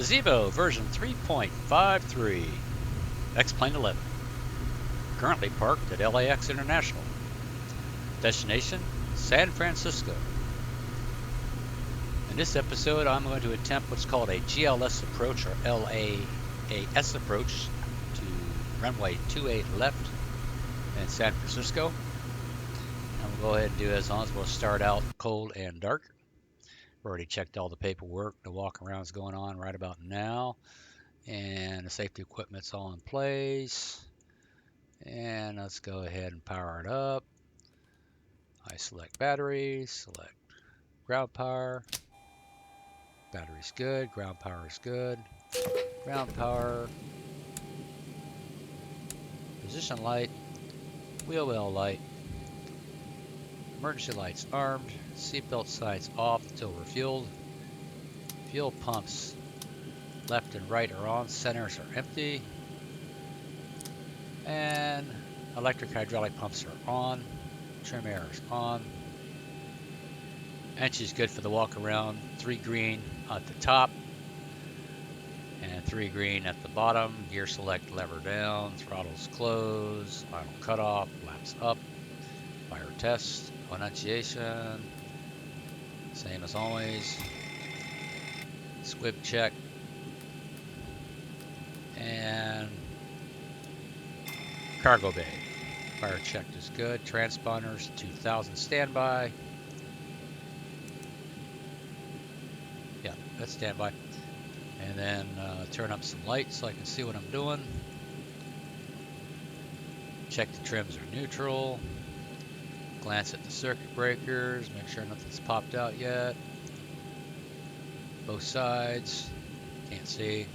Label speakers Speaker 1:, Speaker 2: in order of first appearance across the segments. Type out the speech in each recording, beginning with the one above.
Speaker 1: The ZIBO version 3.53, X-Plane 11, currently parked at LAX International. Destination, San Francisco. In this episode, I'm going to attempt what's called a GLS approach, or LAAS approach, to runway 28 left in San Francisco. And we'll go ahead and do as long as we'll start out cold and dark. We've already checked all the paperwork. The walk around is going on right about now. And the safety equipment's all in place. And let's go ahead and power it up. I select batteries, select ground power. Battery's good, ground power is good. Ground power. Position light. Wheel well light. Emergency lights armed. Seatbelt signs off until refueled. Fuel pumps left and right are on. Centers are empty. And electric hydraulic pumps are on. Trim air is on. Entry's good for the walk around. 3 green at the top and 3 green at the bottom. Gear select lever down. Throttles closed. Final cutoff. Flaps up. Fire test. Enunciation. Same as always. Squib check. And cargo bay. Fire check is good. Transponders 2000 standby. Yeah, that's standby. And then turn up some lights so I can see what I'm doing. Check the trims are neutral. Glance at the circuit breakers. Make sure nothing's popped out yet. Both sides. Can't see.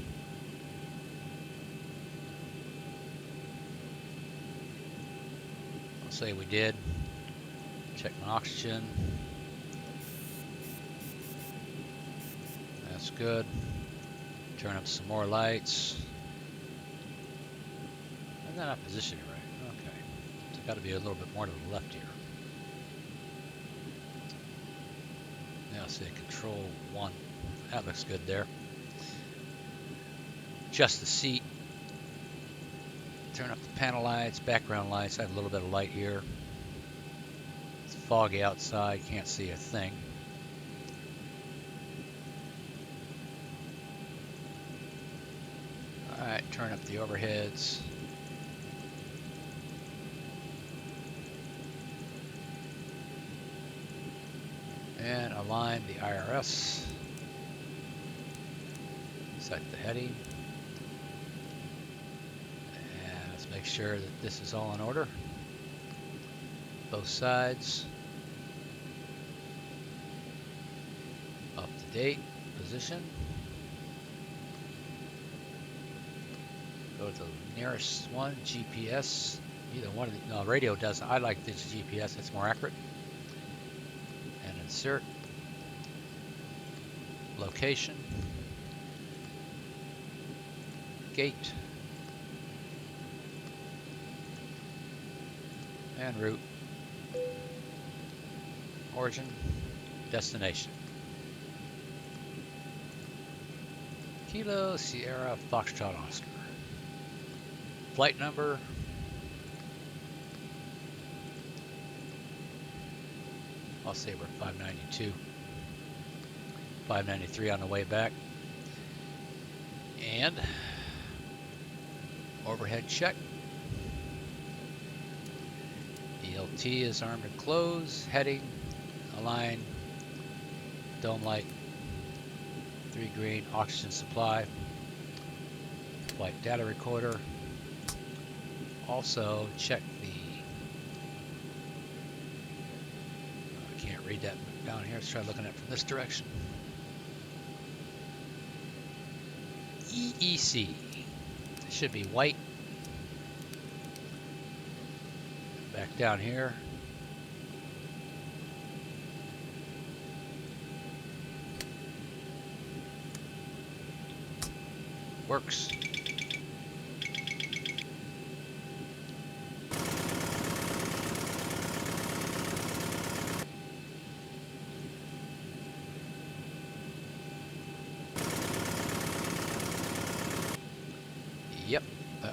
Speaker 1: I'll say we did. Check my oxygen. That's good. Turn up some more lights. And then I position it right. Okay. It's got to be a little bit more to the left here. Now say control 1. That looks good there. Adjust the seat. Turn up the panel lights, background lights. I have a little bit of light here. It's foggy outside. Can't see a thing. Alright, turn up the overheads. And align the IRS. Set the heading. And let's make sure that this is all in order. Both sides. Up to date. Position. Go to the nearest one, GPS. Either one of the, no, radio doesn't. I like this GPS, it's more accurate. And insert. Location. Gate. And route. Origin. Destination. Kilo Sierra Foxtrot Oscar. Flight number. I'll say we're 592. 593 on the way back. And overhead check. ELT is armed and closed. Heading. Align. Dome light. 3 green. Oxygen supply. Flight data recorder. Also check the, I can't read that down here, let's try looking at it from this direction. EEC, it should be white. Back down here. Works.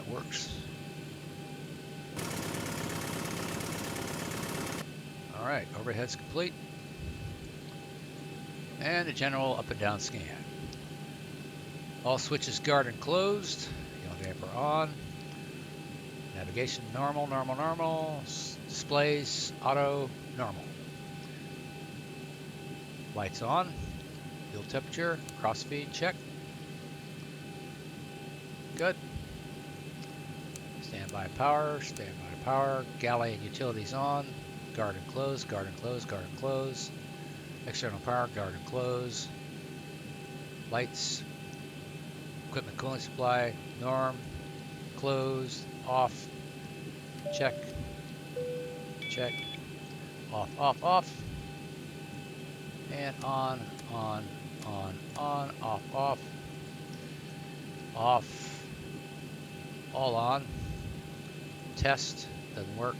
Speaker 1: that works. All right, overhead's complete. And a general up and down scan. All switches guard and closed. Yellow vapor on. Navigation normal, normal, normal. Displays auto, normal. Lights on. Fuel temperature, crossfeed check. Good. Standby power, galley and utilities on. Guard and close, guard and close, guard and close. External power, guard and close. Lights. Equipment cooling supply, norm. Closed, off. Check. Check. Off, off, off. And on, off, off. Off. All on. Test. Doesn't work.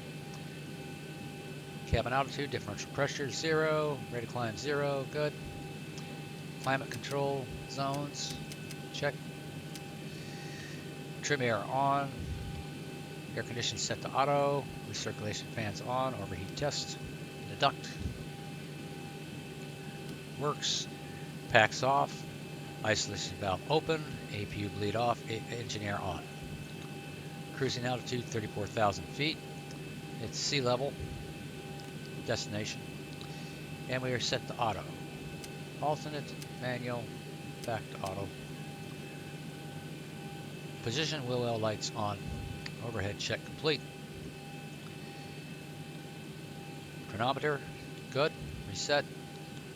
Speaker 1: Cabin altitude, differential pressure 0. Rate of climb 0. Good. Climate control zones. Check. Trim air on. Air conditioning set to auto. Recirculation fans on. Overheat test. The duct. Works. Packs off. Isolation valve open. APU bleed off. Engine air on. Cruising altitude 34,000 feet. It's sea level. Destination. And we are set to auto. Alternate, manual, back to auto. Position wheel well lights on. Overhead check complete. Chronometer, good. Reset.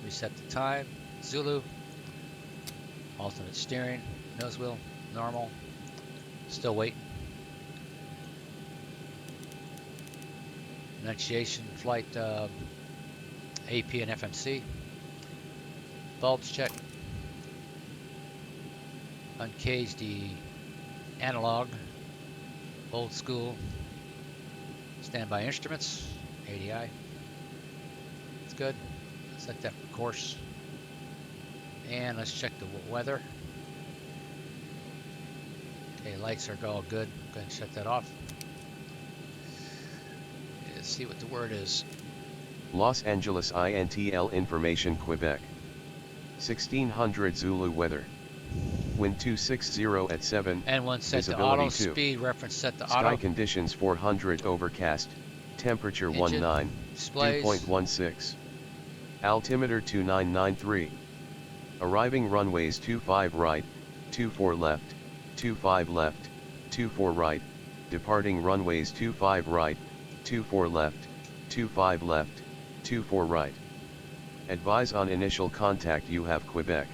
Speaker 1: Reset the time. Zulu. Alternate steering. Nose wheel, normal. Still waiting. Enunciation, flight AP and FMC. Bulbs check. Uncaged the analog. Old school. Standby instruments. ADI. It's good. Set that for course. And let's check the weather. Okay, lights are all good. Go ahead and shut that off. Let's see what the word is.
Speaker 2: Los Angeles INTL information Quebec. 1600 Zulu weather. Wind 260 at 7.
Speaker 1: And one set to
Speaker 2: visibility
Speaker 1: auto.
Speaker 2: 2.
Speaker 1: Speed reference set to
Speaker 2: Sky
Speaker 1: auto.
Speaker 2: conditions 400 overcast. Temperature 19.
Speaker 1: Displays.
Speaker 2: 2.16. Altimeter 2993. Arriving runways 25 right, 24 left, 25 left, 24 right. Departing runways 25 right, 24 left, 25 left, 24 right. Advise on initial contact you have Quebec.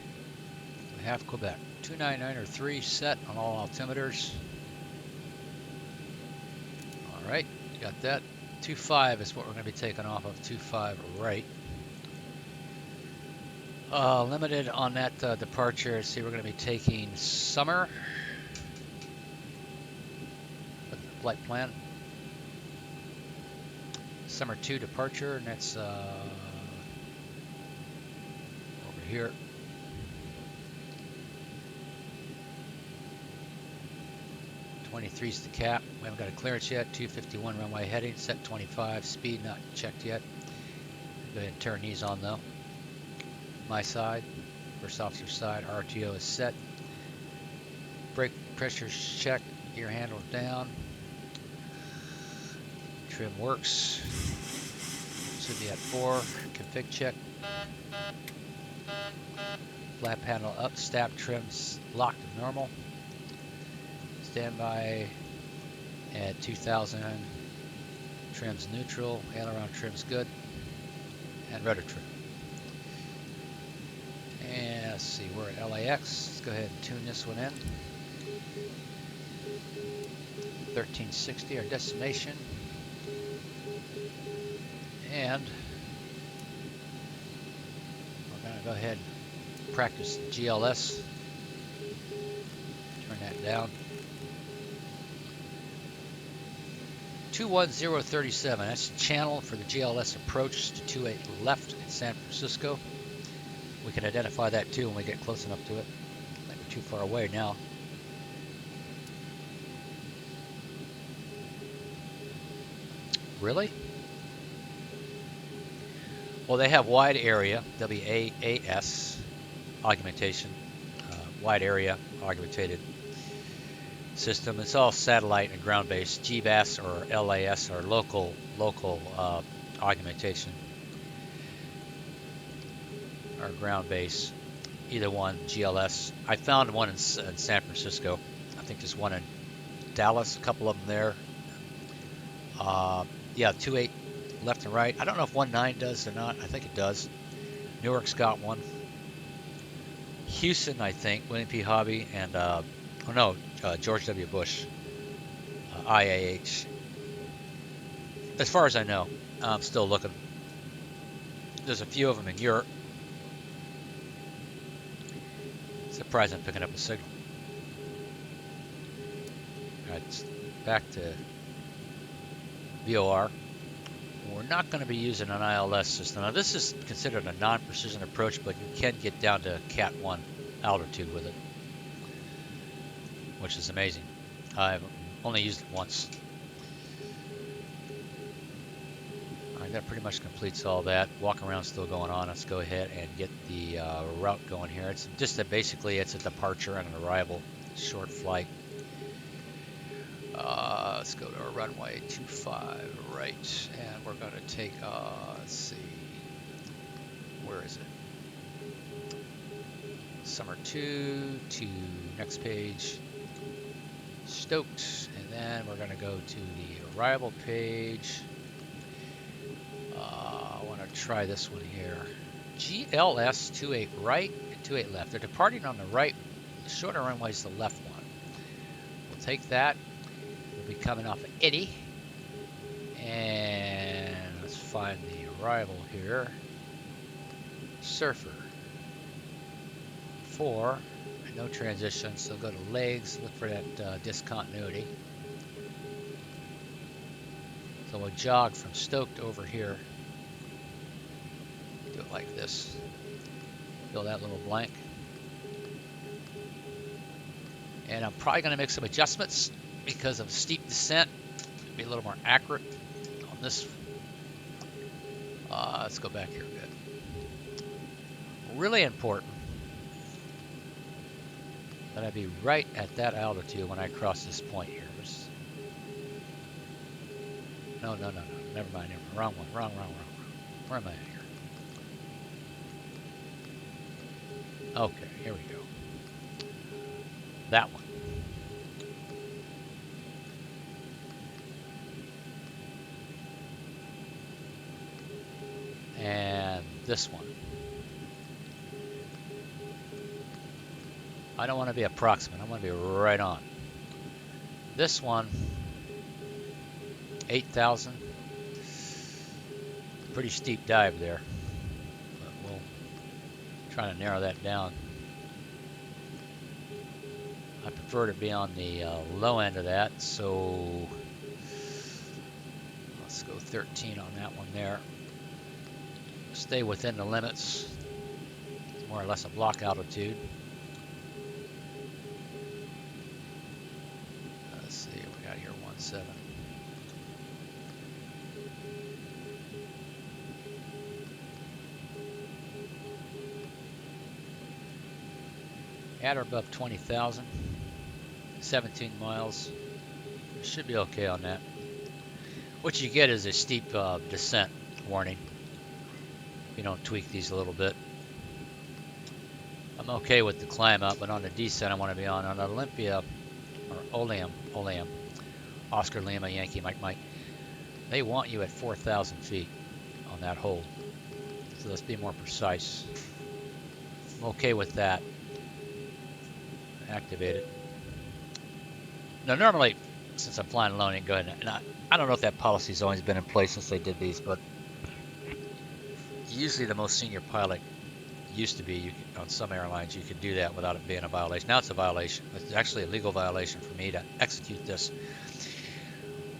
Speaker 1: We have Quebec. 29903 set on all altimeters. All right, got that. 25 is what we're going to be taking off of. 25 right. Limited on that departure. See, we're going to be taking summer. Flight plan. Summer 2 departure, and that's over here. .23's the cap. We haven't got a clearance yet. 251 runway heading. Set 25. Speed not checked yet. Go ahead and turn these on though. My side, first officer side, RTO is set. Brake pressure check. Gear handle down. Trim works. Should be at 4. Config check. Flap panel up. Stab trims locked to normal. Standby at 2000. Trims neutral. Aileron trims good. And rudder trim. And let's see, we're at LAX. Let's go ahead and tune this one in. 1360, our destination. And we're going to go ahead and practice GLS. Turn that down. 21037, that's the channel for the GLS approach to 28 left in San Francisco. We can identify that too when we get close enough to it. I think we're too far away now. Really? Well, they have wide area, WAAS, augmentation, wide area augmented system. It's all satellite and ground-based. GBAS or LAS or local augmentation or ground-based. Either one, GLS. I found one in San Francisco. I think there's one in Dallas, a couple of them there. Yeah, 2.8 left and right. I don't know if 1.9 does or not. I think it does. Newark's got one. Houston, I think, William P. Hobby, and George W. Bush, IAH. As far as I know, I'm still looking. There's a few of them in Europe. Surprised I'm picking up a signal. All right, back to VOR. We're not going to be using an ILS system. Now, this is considered a non-precision approach, but you can get down to Cat 1 altitude with it, which is amazing. I've only used it once. All right, that pretty much completes all that. Walk around still going on. Let's go ahead and get the route going here. It's just that basically it's a departure and an arrival, short flight. Let's go to our runway 25 right, and we're going to take, let's see, where is it? Summer 2 to next page, Stoked, and then we're going to go to the arrival page. I want to try this one here. GLS 28 right and 28 left. They're departing on the right. The shorter runway is the left one. We'll take that. We'll be coming off of Eddie. And let's find the arrival here. Surfer. 4. No transition, so go to legs, look for that discontinuity. So we'll jog from Stoked over here. Do it like this. Fill that little blank. And I'm probably going to make some adjustments because of steep descent. Be a little more accurate on this. Let's go back here a bit. Really important that I be right at that altitude when I cross this point here. No. Never mind. Wrong one. Wrong. Where am I at here? Okay, here we go. That one. And this one. I don't want to be approximate. I want to be right on. This one, 8,000. Pretty steep dive there. But we'll try to narrow that down. I prefer to be on the low end of that, so let's go 13 on that one there. Stay within the limits. It's more or less a block altitude. Let's see, we got here 1.7. At or above 20,000, 17 miles. Should be okay on that. What you get is a steep descent warning. If you don't tweak these a little bit. I'm okay with the climb up, but on the descent I want to be on Olympia, or Oleum, Oscar Lima, Yankee, Mike. They want you at 4,000 feet on that hold. So let's be more precise. I'm okay with that. Activate it. Now normally, since I'm flying alone, I can go ahead and I don't know if that policy's always been in place since they did these, but usually the most senior pilot used to be, on some airlines, you could do that without it being a violation. Now it's a violation. It's actually a legal violation for me to execute this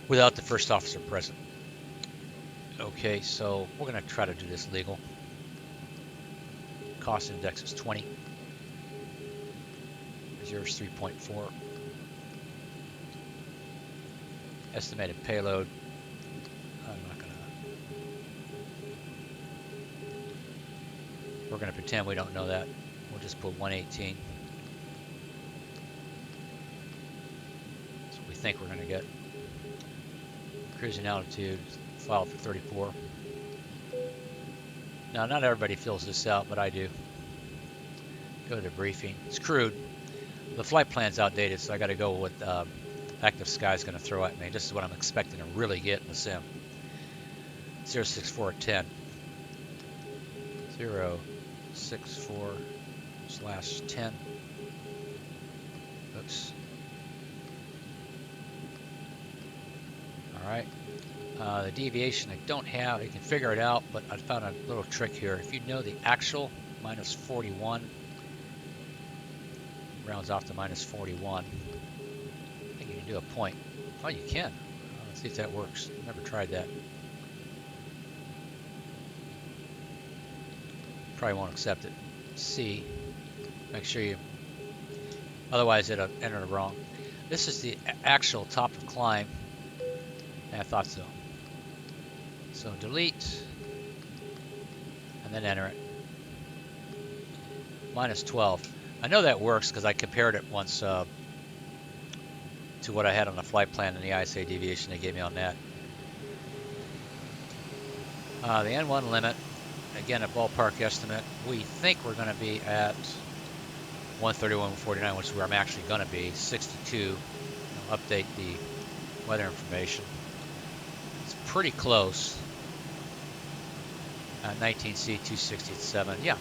Speaker 1: without the first officer present. Okay, so we're going to try to do this legal. Cost index is 20. Reserves 3.4. Estimated payload We're going to pretend we don't know that. We'll just put 118. That's what we think we're going to get. Cruising altitude, file for 34. Now, not everybody fills this out, but I do. Go to the briefing. It's crude. The flight plan's outdated, so I got to go with what Active Sky's going to throw at me. This is what I'm expecting to really get in the sim. 06410. 064/10. Oops. All right. The deviation I don't have. You can figure it out, but I found a little trick here. If you know the actual, minus 41, rounds off to minus 41. I think you can do a point. Oh, you can. Let's see if that works. Never tried that. Probably won't accept it. C. Make sure you. Otherwise, it'll enter it wrong. This is the actual top of climb. Yeah, I thought so. So delete, and then enter it. Minus 12. I know that works because I compared it once to what I had on the flight plan and the ISA deviation they gave me on that. The N1 limit, again a ballpark estimate. We think we're going to be at 131.49, which is where I'm actually going to be. 62. I'll update the weather information. It's pretty close. 19C 267. Yeah.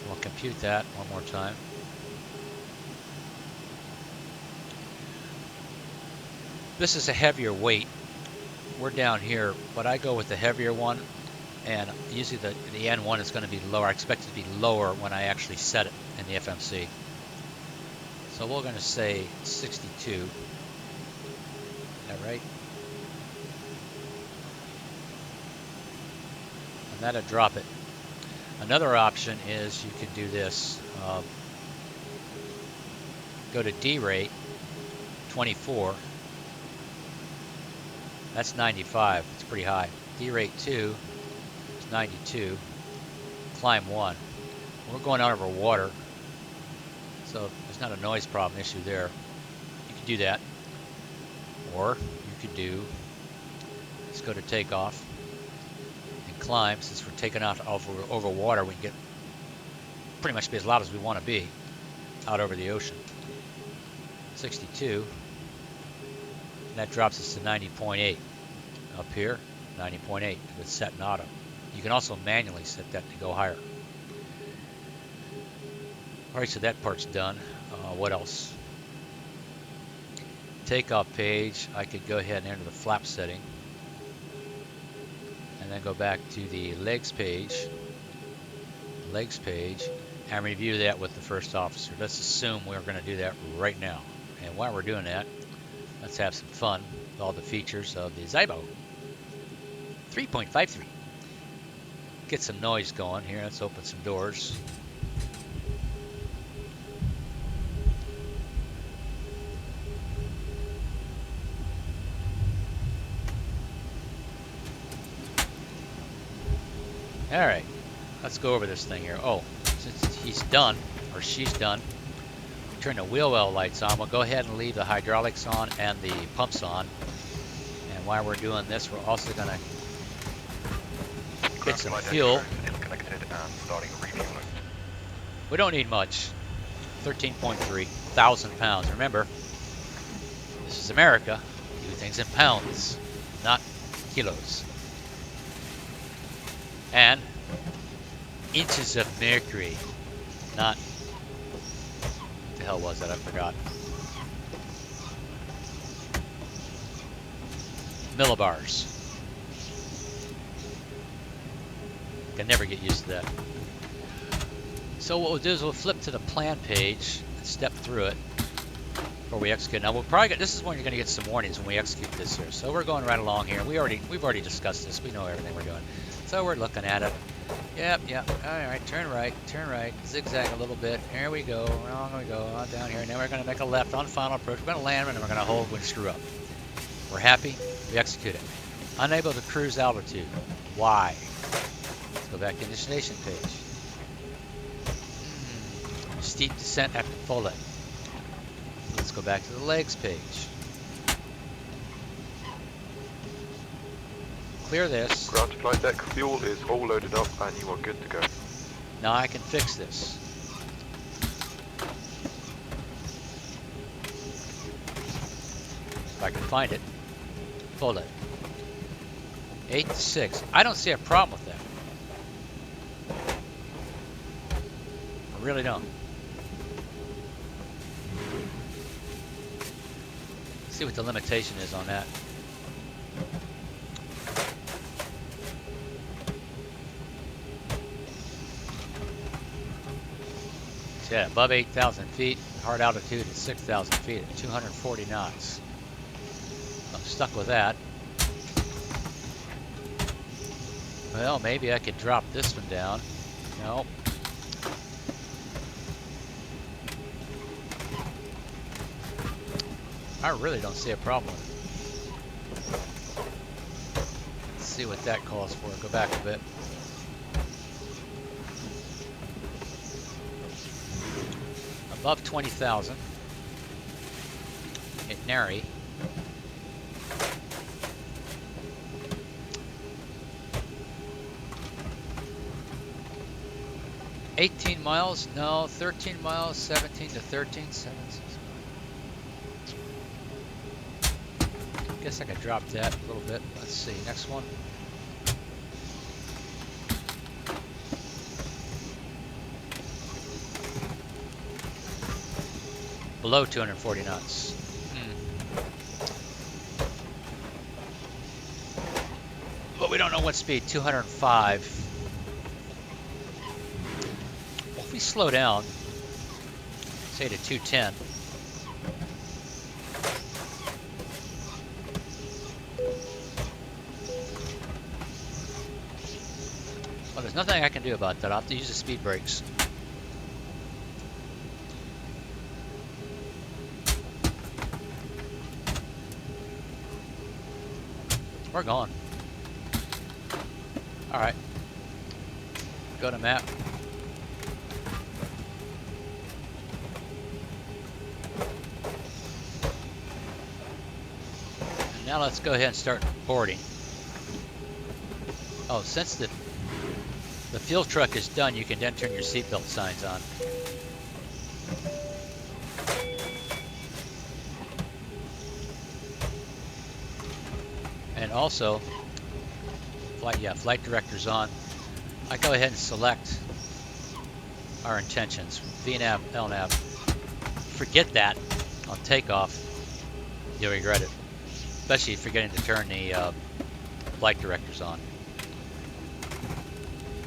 Speaker 1: We'll compute that one more time. This is a heavier weight. We're down here, but I go with the heavier one, and usually the N1 is going to be lower. I expect it to be lower when I actually set it in the FMC. So we're going to say 62. Is that right? And that'll drop it. Another option is you can do this. Go to D rate 24. That's 95. It's pretty high. D rate 2 is 92. Climb 1. We're going out over water, so there's not a noise problem issue there. You can do that, or you could do. Let's go to takeoff. Climb, since we're taking off over water, we can get pretty much be as loud as we want to be out over the ocean. 62, and that drops us to 90.8. Up here, 90.8 if it's set in auto. You can also manually set that to go higher. All right, so that part's done. What else? Takeoff page, I could go ahead and enter the flap setting. And then go back to the legs page, and review that with the first officer. Let's assume we're going to do that right now. And while we're doing that, let's have some fun with all the features of the ZIBO 3.53. Get some noise going here. Let's open some doors. All right, let's go over this thing here. Oh, since he's done, or she's done, turn the wheel well lights on. We'll go ahead and leave the hydraulics on and the pumps on. And while we're doing this, we're also going to get some fuel. We don't need much. 13.3 thousand pounds. Remember, this is America. We do things in pounds, not kilos. And inches of mercury, not, what the hell was that? I forgot. Millibars. Can never get used to that. So what we'll do is we'll flip to the plan page and step through it before we execute. Now we'll probably get, this is when you're going to get some warnings when we execute this here. So we're going right along here. We've already discussed this. We know everything we're doing. So we're looking at it. Yep. All right, turn right, zigzag a little bit. Here we go. Wrong we go. On down here. Now we're going to make a left on final approach. We're going to land and we're going to hold when we screw up. We're happy. We execute it. Unable to cruise altitude. Why? go back to the destination page. Steep descent after full it. Let's go back to the legs page. Clear this.
Speaker 3: Ground to flight deck, fuel is all loaded up and you are good to go.
Speaker 1: Now I can fix this. If I can find it. Full it. 8 to 6. I don't see a problem with that. I really don't. Let's see what the limitation is on that. So yeah, above 8,000 feet, hard altitude at 6,000 feet at 240 knots. I'm stuck with that. Well, maybe I could drop this one down. No. I really don't see a problem with it. Let's see what that calls for. Go back a bit. Above 20,000. At Nary. $18 miles? No. 13 miles. 17 to 13. 7, 6, 9. Guess I could drop that a little bit. Let's see. Next one. Below 240 knots. But we don't know what speed. 205. Well, if we slow down, say to 210. Well, there's nothing I can do about that. I'll have to use the speed brakes. We're gone. All right. Go to map. And now let's go ahead and start boarding. Oh, since the fuel truck is done, you can then turn your seatbelt signs on. And also, flight director's on. I go ahead and select our intentions. VNAV, LNAV. Forget that on takeoff, you'll regret it. Especially forgetting to turn the flight directors on.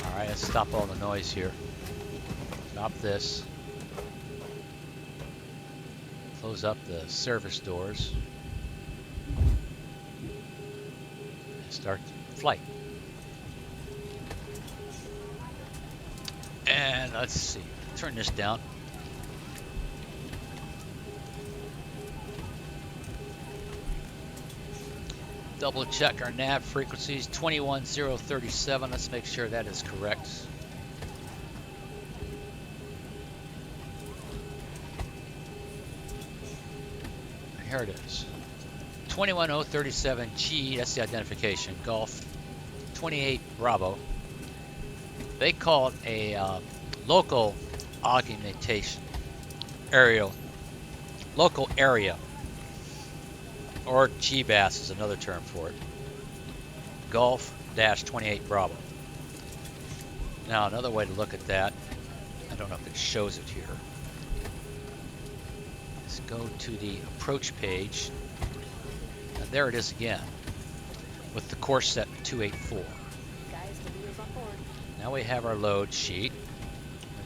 Speaker 1: Alright, let's stop all the noise here. Stop this. Close up the service doors. Start flight. And let's see, turn this down. Double check our nav frequencies, 21037. Let's make sure that is correct. Here it is. 21037G, that's the identification, Golf 28 Bravo. They call it a local augmentation, local area, or GBAS is another term for it. Golf-28 Bravo. Now another way to look at that, I don't know if it shows it here. Let's go to the approach page. And there it is again, with the course set 284. Now we have our load sheet.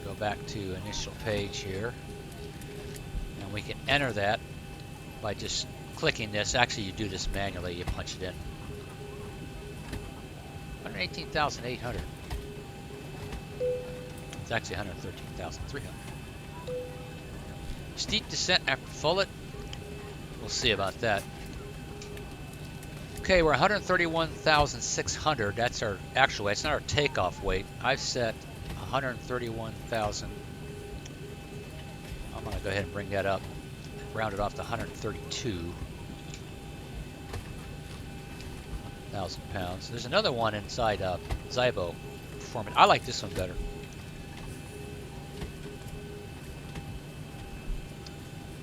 Speaker 1: We'll go back to initial page here. And we can enter that by just clicking this. Actually, you do this manually. You punch it in. 118,800. It's actually 113,300. Steep descent after full it. We'll see about that. Okay, we're 131,600. That's our actual weight. It's not our takeoff weight. I've set 131,000. I'm going to go ahead and bring that up, round it off to 132,000 pounds. There's another one inside ZIBO performance. I like this one better.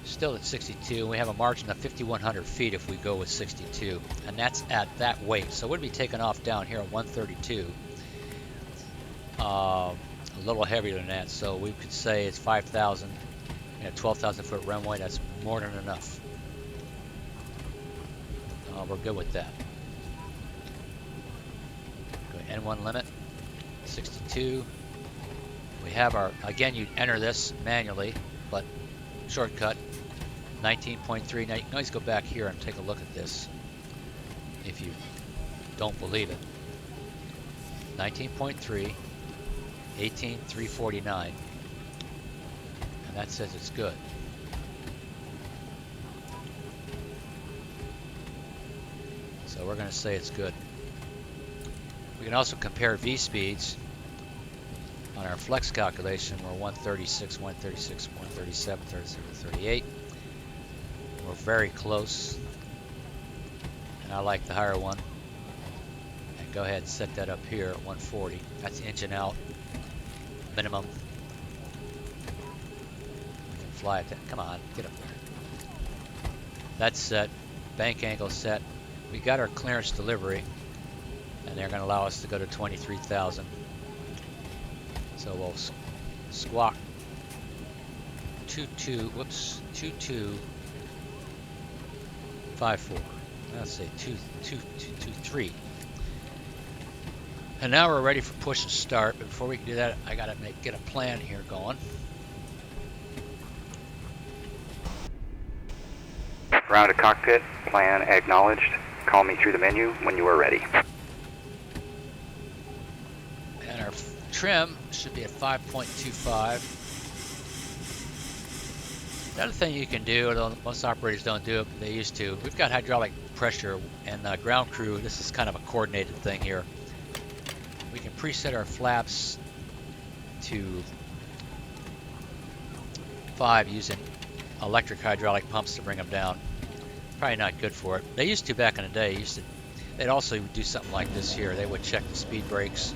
Speaker 1: Still at 62. We have a margin of 5,100 feet if we go with 62, and that's at that weight. So we'd be taking off down here at 132. A little heavier than that, so we could say it's 5,000. 12,000 foot runway. That's more than enough. We're good with that. Go N1 limit 62. We have our, again, you enter this manually, but shortcut 19.3. Now you can always go back here and take a look at this if you don't believe it. 19.3, 18,349, and that says it's good. So we're going to say it's good. We can also compare V speeds. On our flex calculation, we're 136, 136, 137, 37, 38. We're very close, and I like the higher one. And go ahead and set that up here at 140. That's engine out, minimum. We can fly at that. Come on, get up there. That's set. Bank angle set. We got our clearance delivery, and they're going to allow us to go to 23,000. So we'll squawk 2254. Let's say 223. And now we're ready for push and start. But before we can do that, I gotta get a plan here going.
Speaker 4: Ground to cockpit, plan acknowledged. Call me through the menu when you are ready.
Speaker 1: And our trim should be at 5.25. Another thing you can do, although most operators don't do it, but they used to, we've got hydraulic pressure, and ground crew, this is kind of a coordinated thing here. We can preset our flaps to 5 using electric hydraulic pumps to bring them down. Probably not good for it. They used to back in the day. They'd also do something like this here. They would check the speed brakes,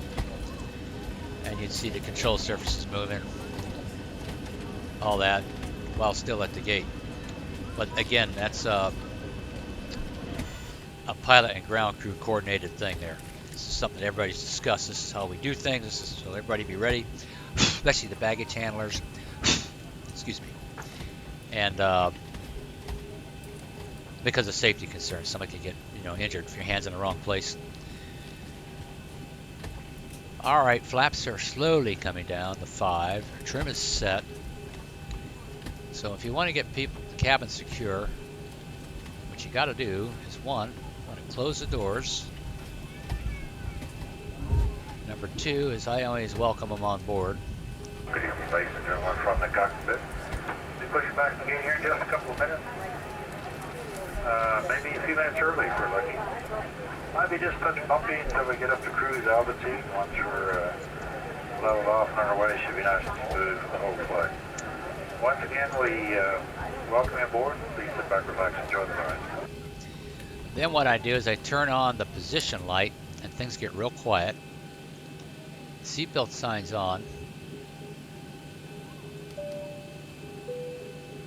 Speaker 1: and you'd see the control surfaces moving, all that, while still at the gate. But again, that's a pilot and ground crew coordinated thing there. This is something everybody's discussed. This is how we do things. This is so everybody be ready, especially the baggage handlers. Excuse me. And because of safety concerns, somebody could get injured if your hand's in the wrong place. All right, flaps are slowly coming down to 5. Trim is set. So if you want to get the cabin secure, what you got to do is, one, you want to close the doors. Number 2 is I always welcome them on board.
Speaker 5: Good evening, ladies and gentlemen, from the cockpit. We push back the gate here in just a couple of minutes. Maybe a few minutes early if we're lucky. Might be just touch bumpy until we get up to cruise altitude. Once we're leveled off and on our way, should be nice and smooth for the whole flight. Once again, we welcome you aboard. Please sit back, relax, enjoy the ride.
Speaker 1: Then what I do is I turn on the position light, and things get real quiet. Seatbelt sign's on.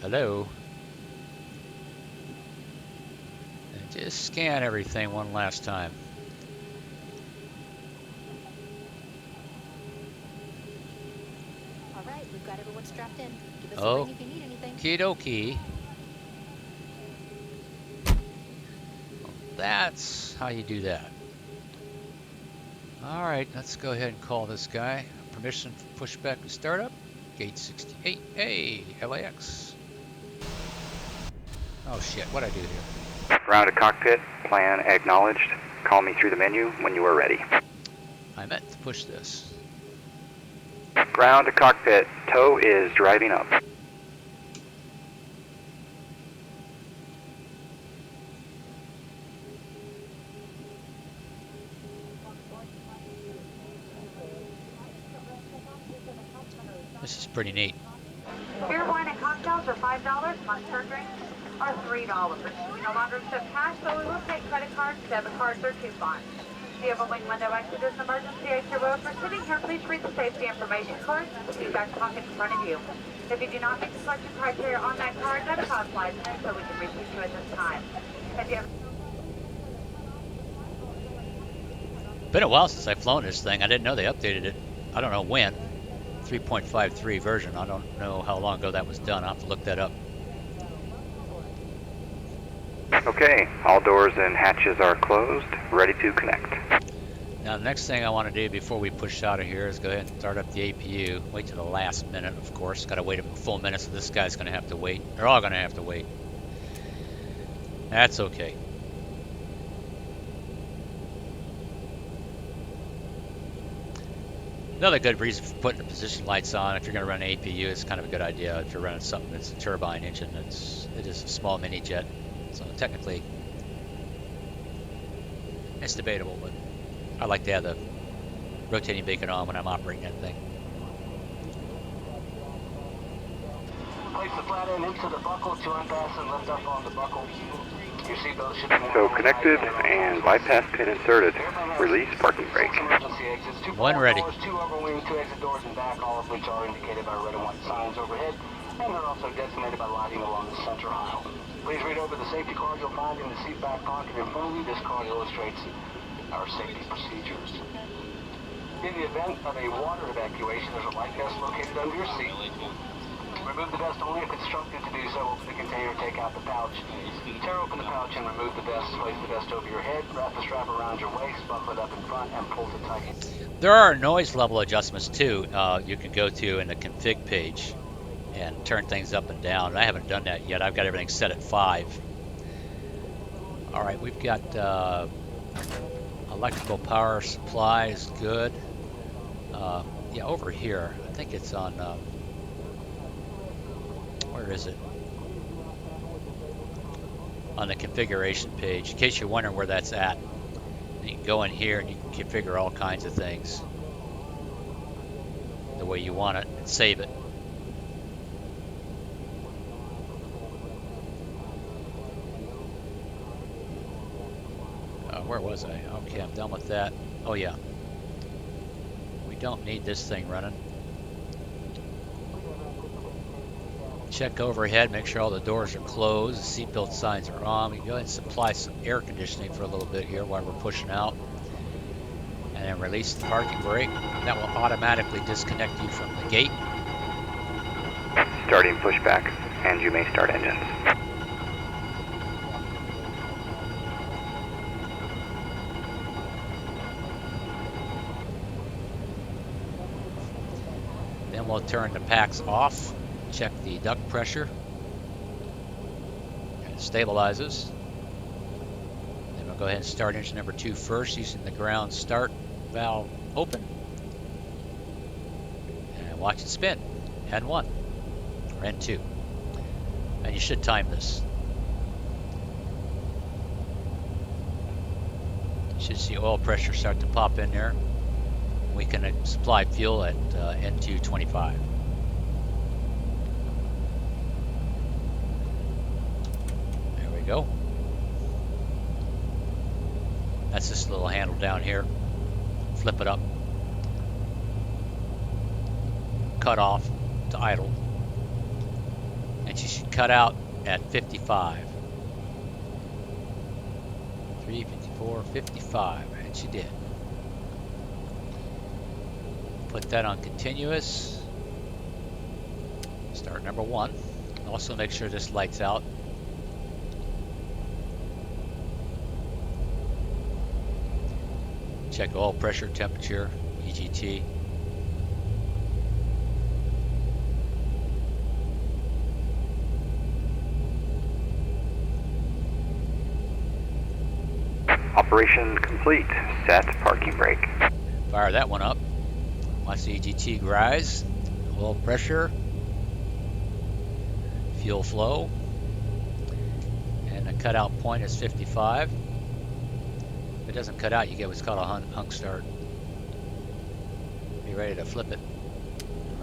Speaker 1: Hello. And just scan everything one last time.
Speaker 6: All right, we've got everyone strapped in. Give us a ring if you need anything.
Speaker 1: Okie dokie. That's how you do that. All right, let's go ahead and call this guy. Permission for pushback and startup. Gate 68. Hey, LAX. Oh shit, what'd I do here?
Speaker 4: Ground to cockpit, plan acknowledged. Call me through the menu when you are ready.
Speaker 1: I meant to push this.
Speaker 4: Ground to cockpit, tow is driving up.
Speaker 1: This is pretty neat.
Speaker 7: Beer, wine, and cocktails are $5. Mustard drinks are $3. We no longer accept cash, but we will take credit cards, debit cards, or coupons. If you have a wing window exit as an emergency exit road for sitting here, please read the safety information card. See back pocket in front of you. If you do not meet the selection criteria on that card, that cause license, so we can repeat you at this time. If you have
Speaker 1: Been a while since I've flown this thing. I didn't know they updated it. I don't know when. 3.53 version. I don't know how long ago that was done. I'll have to look that up.
Speaker 4: Okay, all doors and hatches are closed, ready to connect.
Speaker 1: Now, the next thing I want to do before we push out of here is go ahead and start up the APU. Wait to the last minute, of course. Got to wait a full minute, so this guy's going to have to wait. They're all going to have to wait. That's okay. Another good reason for putting the position lights on, if you're going to run an APU, it's kind of a good idea. If you're running something that's a turbine engine, it is a small mini jet. So technically, it's debatable, but I like to have the rotating beacon on when I'm operating that thing.
Speaker 8: Place the flat end into the buckle to unfasten, lift up on the buckle. Your seatbelt should be
Speaker 4: So connected and bypass pin inserted. Release parking brake.
Speaker 1: One ready.
Speaker 8: Two overwing, two exit doors in back, all of which are indicated by red and white signs overhead, and they're also designated by lighting along the center aisle. Please read over the safety card you'll find in the seat back pocket in front of you. This card illustrates our safety procedures. In the event of a water evacuation, there's a life vest located under your seat. Remove the vest only if instructed to do so. Open the container, take out the pouch. Tear open the pouch and remove the vest. Place the vest over your head. Wrap the strap around your waist. Buckle it up in front and pull it tight.
Speaker 1: There are noise level adjustments too. You can go to in the config page and turn things up and down. I haven't done that yet. I've got everything set at 5. All right, we've got electrical power supply is good. Yeah, over here. I think it's on. Where is it? On the configuration page. In case you're wondering where that's at, you can go in here and you can configure all kinds of things the way you want it and save it. Where was I? Okay, I'm done with that. Oh yeah. We don't need this thing running. Check overhead, make sure all the doors are closed, the seatbelt signs are on. We can go ahead and supply some air conditioning for a little bit here while we're pushing out. And then release the parking brake. That will automatically disconnect you from the gate.
Speaker 4: Starting pushback, and you may start engines.
Speaker 1: Then we'll turn the packs off. Check the duct pressure. It stabilizes. Then we'll go ahead and start engine number 2 first using the ground start valve open. And watch it spin. N1 or N2. And you should time this. You should see oil pressure start to pop in there. We can supply fuel at N2 25. Go. That's this little handle down here. Flip it up. Cut off to idle. And she should cut out at 55. 3, 54, 55. And she did. Put that on continuous. Start number 1. Also make sure this light's out. Check oil pressure, temperature, EGT.
Speaker 4: Operation complete. Set parking brake.
Speaker 1: Fire that one up. Watch the EGT rise. Oil pressure. Fuel flow. And the cutout point is 55. If it doesn't cut out, you get what's called a hung start. Be ready to flip it.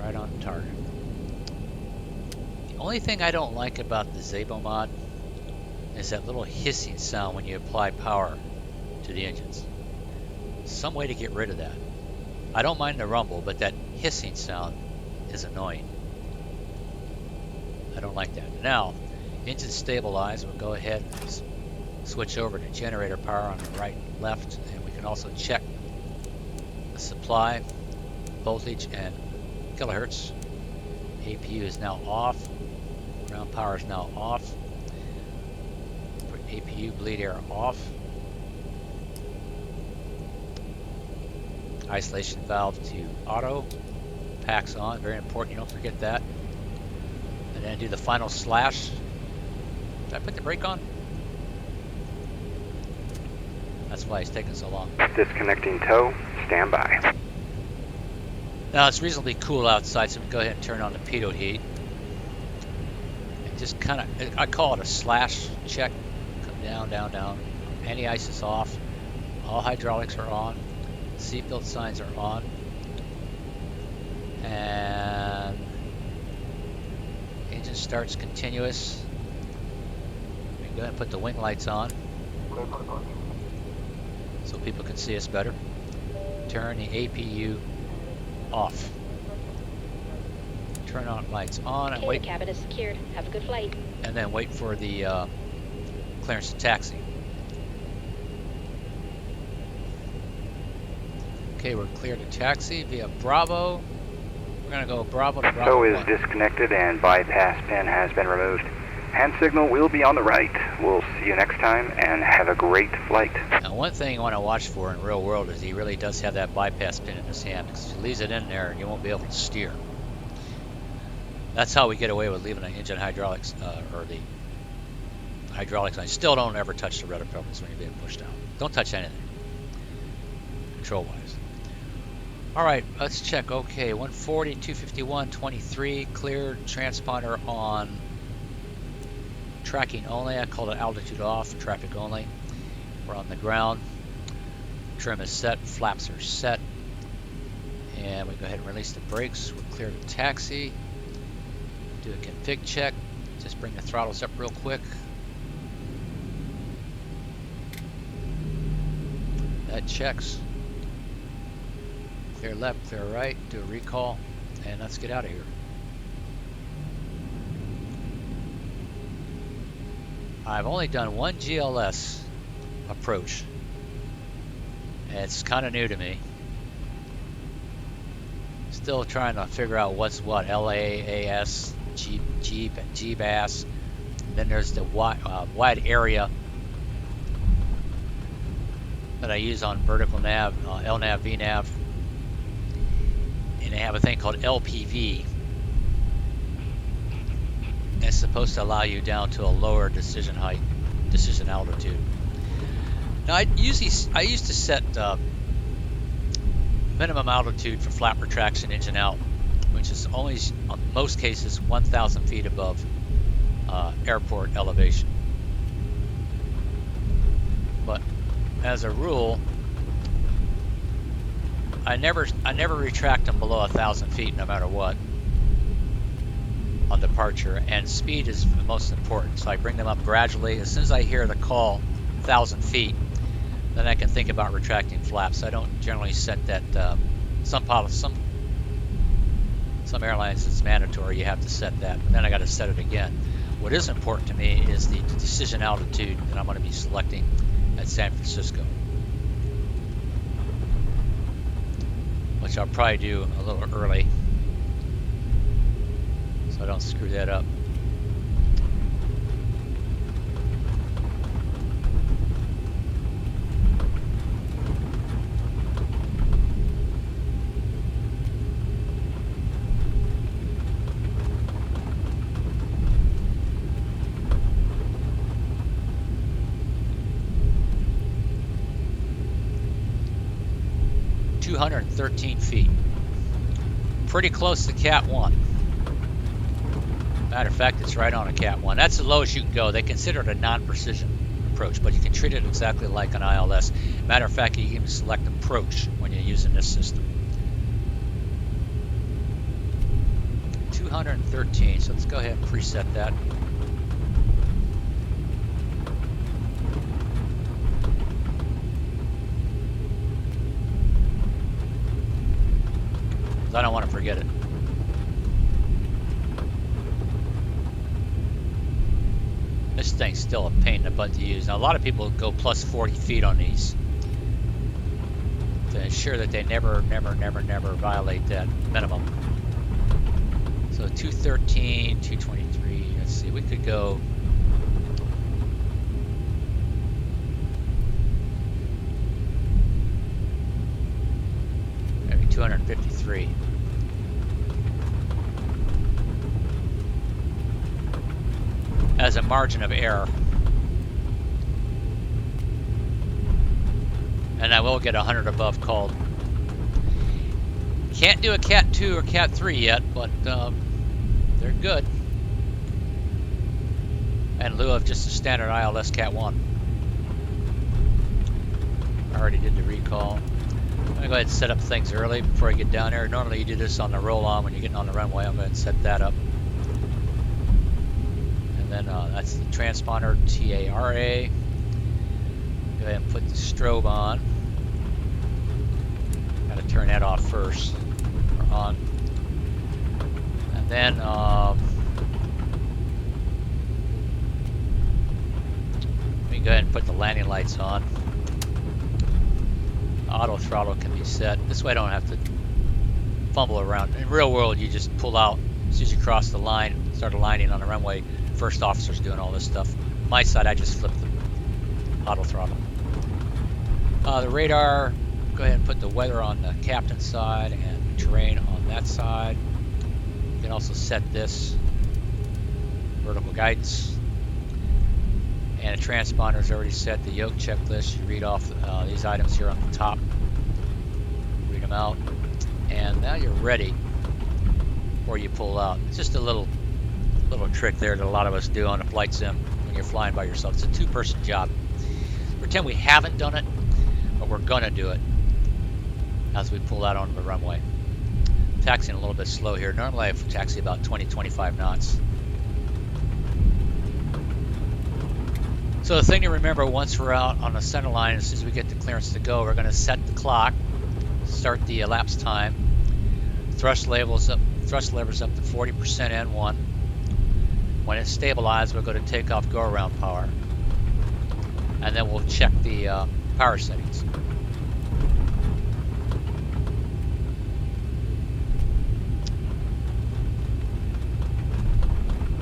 Speaker 1: Right on target. The only thing I don't like about the ZIBO mod is that little hissing sound when you apply power to the engines. Some way to get rid of that. I don't mind the rumble, but that hissing sound is annoying. I don't like that. Now, engine stabilized. We'll go ahead and switch over to generator power on the right and left, and we can also check the supply, voltage, and kilohertz. APU is now off. Ground power is now off. Put APU bleed air off. Isolation valve to auto. Packs on, very important, you don't forget that. And then do the final slash. Did I put the brake on? That's why it's taking so long.
Speaker 4: Disconnecting tow, stand by.
Speaker 1: Now it's reasonably cool outside, so we can go ahead and turn on the pitot heat. And just kind of, I call it a slash check. Come down, down, down. Anti-ice is off. All hydraulics are on. Seatbelt signs are on. And engine starts continuous. We can go ahead and put the wing lights on so people can see us better. Turn the APU off. Turn on lights on and wait.
Speaker 6: The cabin is secured. Have a good flight.
Speaker 1: And then wait for the clearance to taxi. Okay, we're clear to taxi via Bravo. We're gonna go Bravo to Bravo.
Speaker 4: Tow is
Speaker 1: 1.
Speaker 4: disconnected and bypass pin has been removed. Hand signal will be on the right. We'll see you next time and have a great flight.
Speaker 1: Now, one thing you want to watch for in real world is he really does have that bypass pin in his hand, because if he leaves it in there, you won't be able to steer. That's how we get away with leaving the engine hydraulics, or the hydraulics. I still don't ever touch the rudder pedals when you're being pushed down. Don't touch anything, control-wise. All right, let's check. Okay, 140, 251, 23, clear transponder on tracking only. I called it altitude off, traffic only. We're on the ground. Trim is set, flaps are set. And we go ahead and release the brakes. We're clear to taxi. Do a config check. Just bring the throttles up real quick. That checks. Clear left, clear right, do a recall, and let's get out of here. I've only done one GLS approach. It's kind of new to me. Still trying to figure out what's what. LAAS, Jeep, and GBAS. And then there's the wide area that I use on vertical nav, LNAV, VNAV. And they have a thing called LPV. It's supposed to allow you down to a lower decision height, decision altitude. Now I used to set minimum altitude for flap retraction engine out, which is only, in most cases, 1,000 feet above airport elevation. But as a rule, I never retract them below 1,000 feet, no matter what, on departure, and speed is the most important. So I bring them up gradually. As soon as I hear the call, 1,000 feet, then I can think about retracting flaps. I don't generally set that. Some airlines it's mandatory you have to set that, but then I got to set it again. What is important to me is the decision altitude that I'm going to be selecting at San Francisco, which I'll probably do a little early so I don't screw that up. .213 feet. Pretty close to Cat 1. Matter of fact, it's right on a Cat 1. That's the lowest you can go. They consider it a non-precision approach, but you can treat it exactly like an ILS. Matter of fact, you can even select approach when you're using this system. 213, so let's go ahead and preset that. I don't want to forget it. This thing's still a pain in the butt to use. Now a lot of people go plus 40 feet on these to ensure that they never violate that minimum. So 213, 223, let's see, we could go maybe 253. As a margin of error. And I will get 100 above called. Can't do a Cat 2 or Cat 3 yet, but they're good. In lieu of just a standard ILS Cat 1. I already did the recall. I'm going to go ahead and set up things early before I get down there. Normally you do this on the roll-on when you're getting on the runway. I'm going to set that up. And then that's the transponder, TARA. Go ahead and put the strobe on. Got to turn that off first, or on. And then let me go ahead and put the landing lights on. Auto throttle can be set. This way I don't have to fumble around. In real world, you just pull out as soon as you cross the line, start aligning on the runway. First officer's doing all this stuff. My side, I just flip the auto throttle. The radar, go ahead and put the weather on the captain's side and terrain on that side. You can also set this vertical guidance. And a transponder's already set, the yoke checklist. You read off these items here on the top. Read them out. And now you're ready before you pull out. It's just a little trick there that a lot of us do on a flight sim when you're flying by yourself. It's a two-person job. Pretend we haven't done it, but we're gonna do it as we pull out onto the runway. Taxiing a little bit slow here. Normally I taxi about 20-25 knots. So the thing to remember once we're out on the center line, as soon as we get the clearance to go, we're gonna set the clock, start the elapsed time, thrust levers up to 40% N1. When it's stabilized, we'll go to takeoff go-around power. And then we'll check the power settings.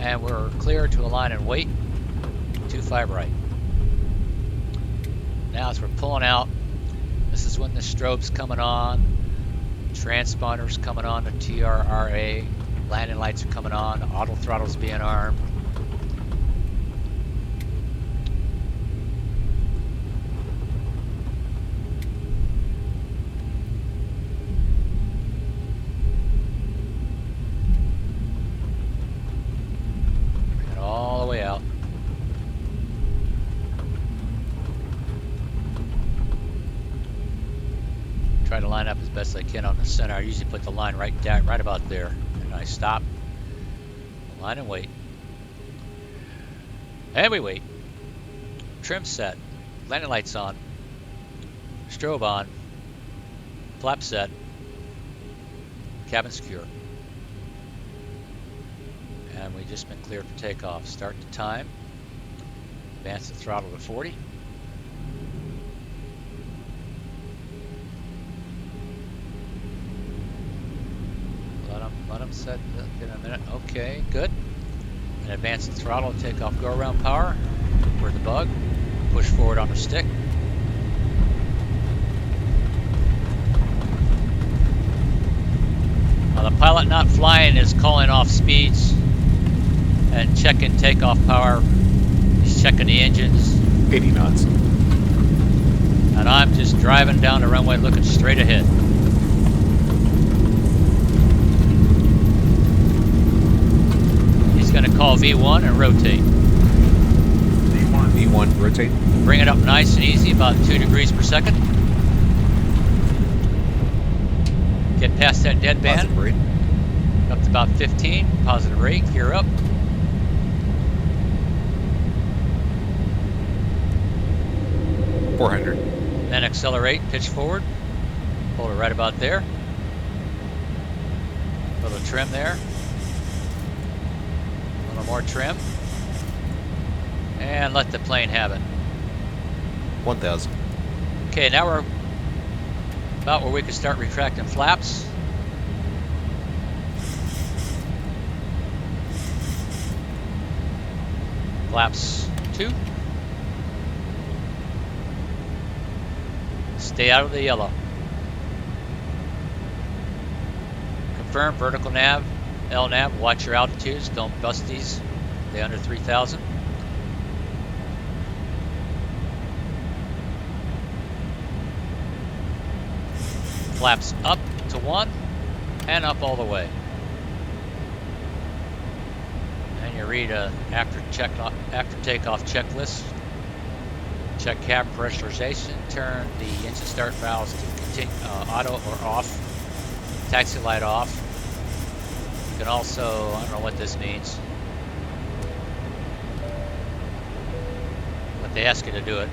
Speaker 1: And we're clear to align and wait. 25 right. Now as we're pulling out, this is when the strobe's coming on, transponder's coming on, the TRRA, landing lights are coming on, auto throttle's being armed. Bring it all the way out. Try to line up as best I can on the center. I usually put the line right about there. And I stop, line and wait. And we wait. Trim set, landing lights on, strobe on, flap set, cabin secure. And we've just been cleared for takeoff. Start the time, advance the throttle to 40. Let them set in a minute. Okay, good. And advance the throttle, take off go around power. For the bug. Push forward on the stick. Now the pilot not flying is calling off speeds and checking takeoff power. He's checking the engines.
Speaker 9: 80 knots.
Speaker 1: And I'm just driving down the runway looking straight ahead. He's going to call V1 and rotate.
Speaker 9: V1, rotate.
Speaker 1: Bring it up nice and easy, about 2 degrees per second. Get past that dead band. Up to about 15, positive rate, gear up. Then accelerate, pitch forward. Hold it right about there. A little trim there. A little more trim. And let the plane have it.
Speaker 9: 1,000.
Speaker 1: Okay, now we're about where we can start retracting flaps. Flaps 2. Stay out of the yellow. Confirm vertical nav, LNAV. Watch your altitudes. Don't bust these. Stay under 3,000. Flaps up to 1 and up all the way. And you read a after takeoff checklist. Check cab pressurization. Turn the engine start valves to continue, auto or off. Taxi light off. You can also, I don't know what this means, but they ask you to do it.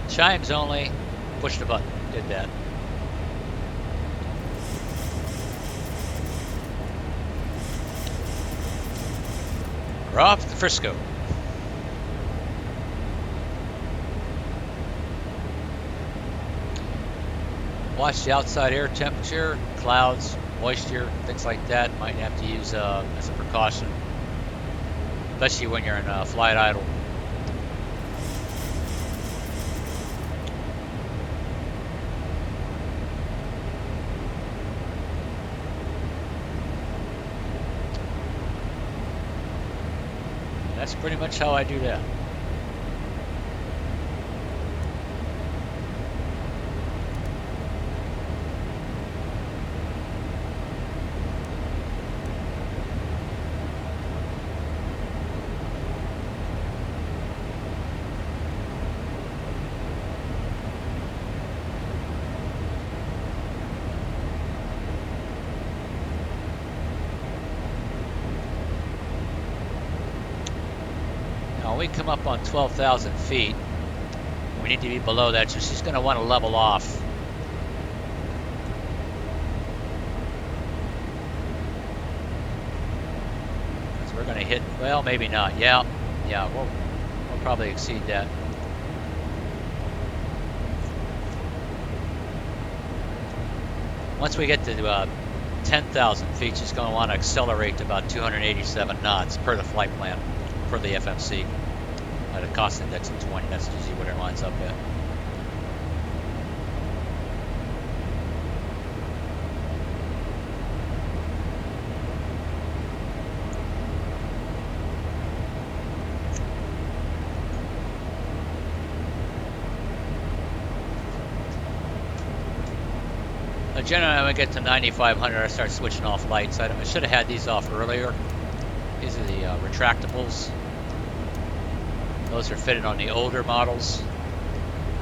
Speaker 1: Chimes only. Push the button. Did that. We're off to Frisco. Watch the outside air temperature, clouds, moisture, things like that. Might have to use as a precaution, especially when you're in flight idle. That's pretty much how I do that. Now we come up on 12,000 feet. We need to be below that, so she's going to want to level off. So we're going to hit, well, maybe not. Yeah, we'll probably exceed that. Once we get to 10,000 feet, she's going to want to accelerate to about 287 knots per the flight plan, per the FMC, at a cost index of 20. That's usually what it lines up at. Generally, when I get to 9,500, I start switching off lights. I should have had these off earlier. These are the retractables. Those are fitted on the older models.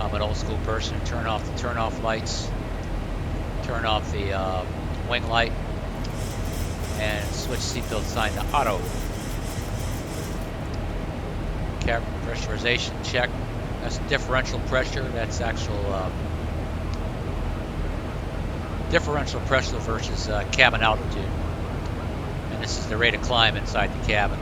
Speaker 1: I'm an old school person. Turn off the turn-off lights. Turn off the wing light. And switch seatbelt sign to auto. Cabin pressurization check. That's differential pressure. That's actual differential pressure versus cabin altitude. And this is the rate of climb inside the cabin.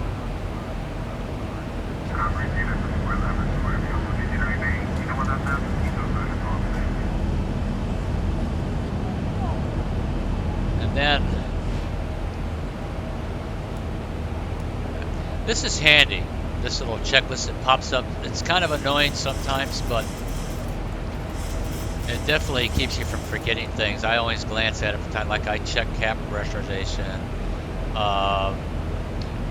Speaker 1: And then this is handy, this little checklist that pops up. It's kind of annoying sometimes, but it definitely keeps you from forgetting things. I always glance at it from time, like I check cap pressurization,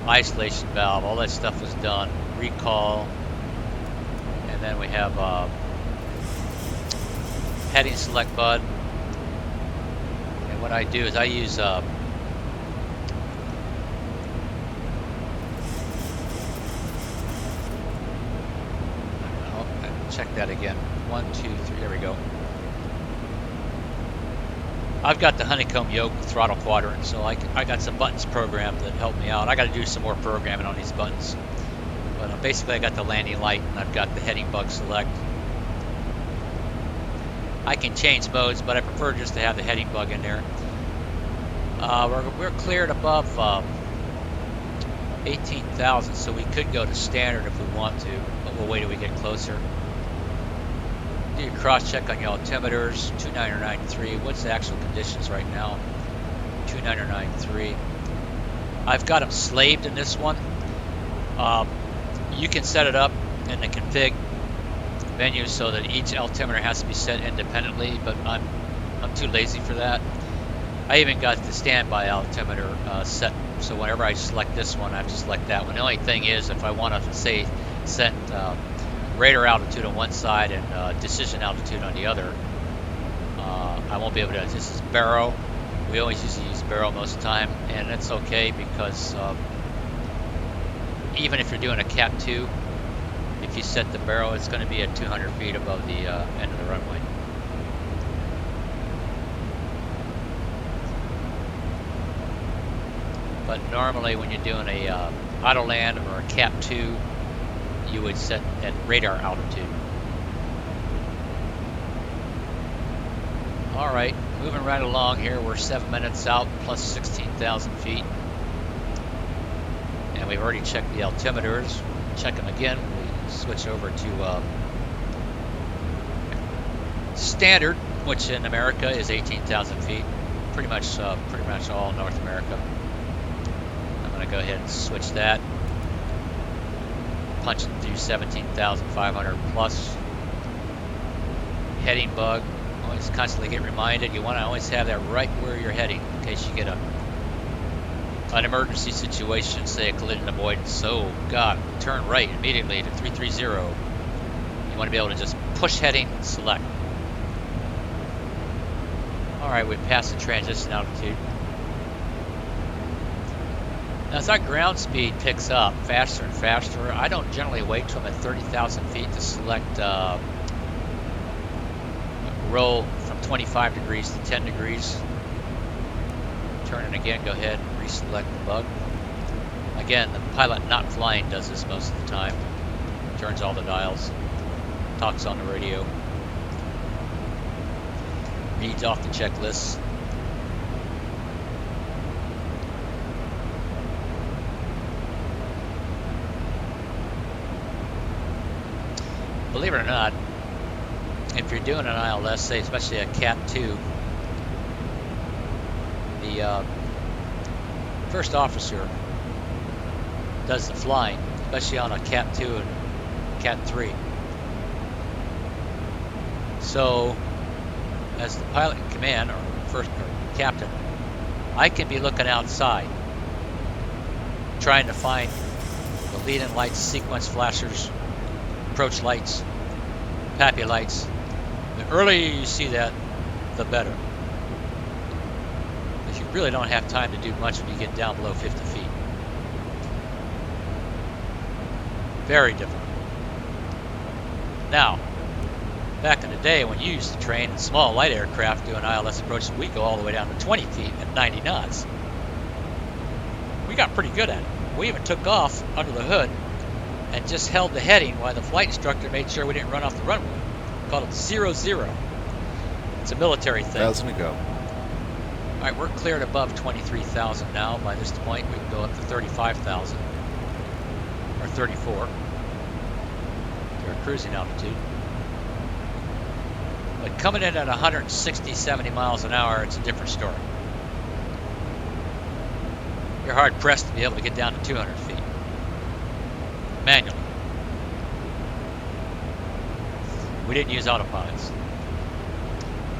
Speaker 1: isolation valve, all that stuff was done. Recall, and then we have heading select button. And what I do is I use check that again. 1, 2, 3, there we go. I've got the honeycomb yoke throttle quadrant, so I got some buttons programmed that help me out. I got to do some more programming on these buttons. But basically I got the landing light and I've got the heading bug select. I can change modes, but I prefer just to have the heading bug in there. We're cleared above 18,000, so we could go to standard if we want to, but we'll wait till we get closer. Do your cross check on your altimeters. 299.3. What's the actual conditions right now? 299.3. I've got them slaved in this one. You can set it up in the config menu so that each altimeter has to be set independently, but I'm too lazy for that. I even got the standby altimeter set, so whenever I select this one, I have to select that one. The only thing is, if I want to say set radar altitude on one side and decision altitude on the other, I won't be able to. This is baro. We always usually use baro most of the time, and it's okay because even if you're doing a Cap 2, if you set the baro, it's going to be at 200 feet above the end of the runway. But normally when you're doing a auto land or a Cap 2, you would set at radar altitude. Alright, moving right along here. We're 7 minutes out, plus 16,000 feet. And we've already checked the altimeters. Check them again. We switch over to standard, which in America is 18,000 feet. Pretty much all North America. I'm going to go ahead and switch that. Punching through 17,500 plus. Heading bug. Always constantly get reminded. You want to always have that right where you're heading in case you get an emergency situation, say a collision avoidance. So, God, turn right immediately to 330. You want to be able to just push heading and select. Alright, we've passed the transition altitude. Now, as our ground speed picks up faster and faster, I don't generally wait till I'm at 30,000 feet to select roll from 25 degrees to 10 degrees. Turn it again, go ahead and reselect the bug. Again, the pilot not flying does this most of the time. Turns all the dials, talks on the radio, reads off the checklists. Believe it or not, if you're doing an ILS, say especially a Cat 2, the first officer does the flying, especially on a Cat 2 and Cat 3. So, as the pilot in command, or captain, I can be looking outside, trying to find the lead-in lights, sequence flashers, approach lights, PAPI lights. The earlier you see that, the better. Because you really don't have time to do much when you get down below 50 feet. Very difficult. Now, back in the day when you used to train in small light aircraft doing ILS approaches, we go all the way down to 20 feet at 90 knots. We got pretty good at it. We even took off under the hood and just held the heading while the flight instructor made sure we didn't run off the runway. Called it 0-0. It's a military thing.
Speaker 9: 1,000 to go.
Speaker 1: All right, we're cleared above 23,000 now. By this point, we can go up to 35,000 or 34 to our cruising altitude. But coming in at 160, 70 miles an hour, it's a different story. You're hard pressed to be able to get down to 200 feet. Manually. We didn't use autopilots.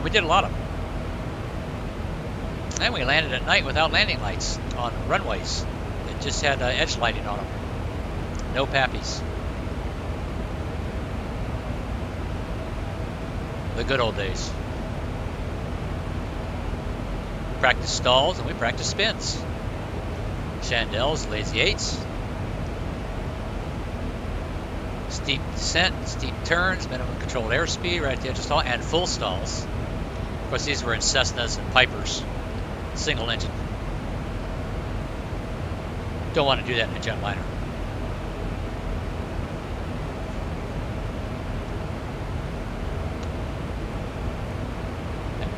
Speaker 1: We did a lot of them. And we landed at night without landing lights on runways. It just had edge lighting on them. No PAPIs. The good old days. Practice stalls and we practice spins. Chandelles, lazy eights. Steep descent, steep turns, minimum controlled airspeed right at the edge of stall, and full stalls. Of course, these were in Cessnas and Pipers, single engine. Don't want to do that in a jetliner.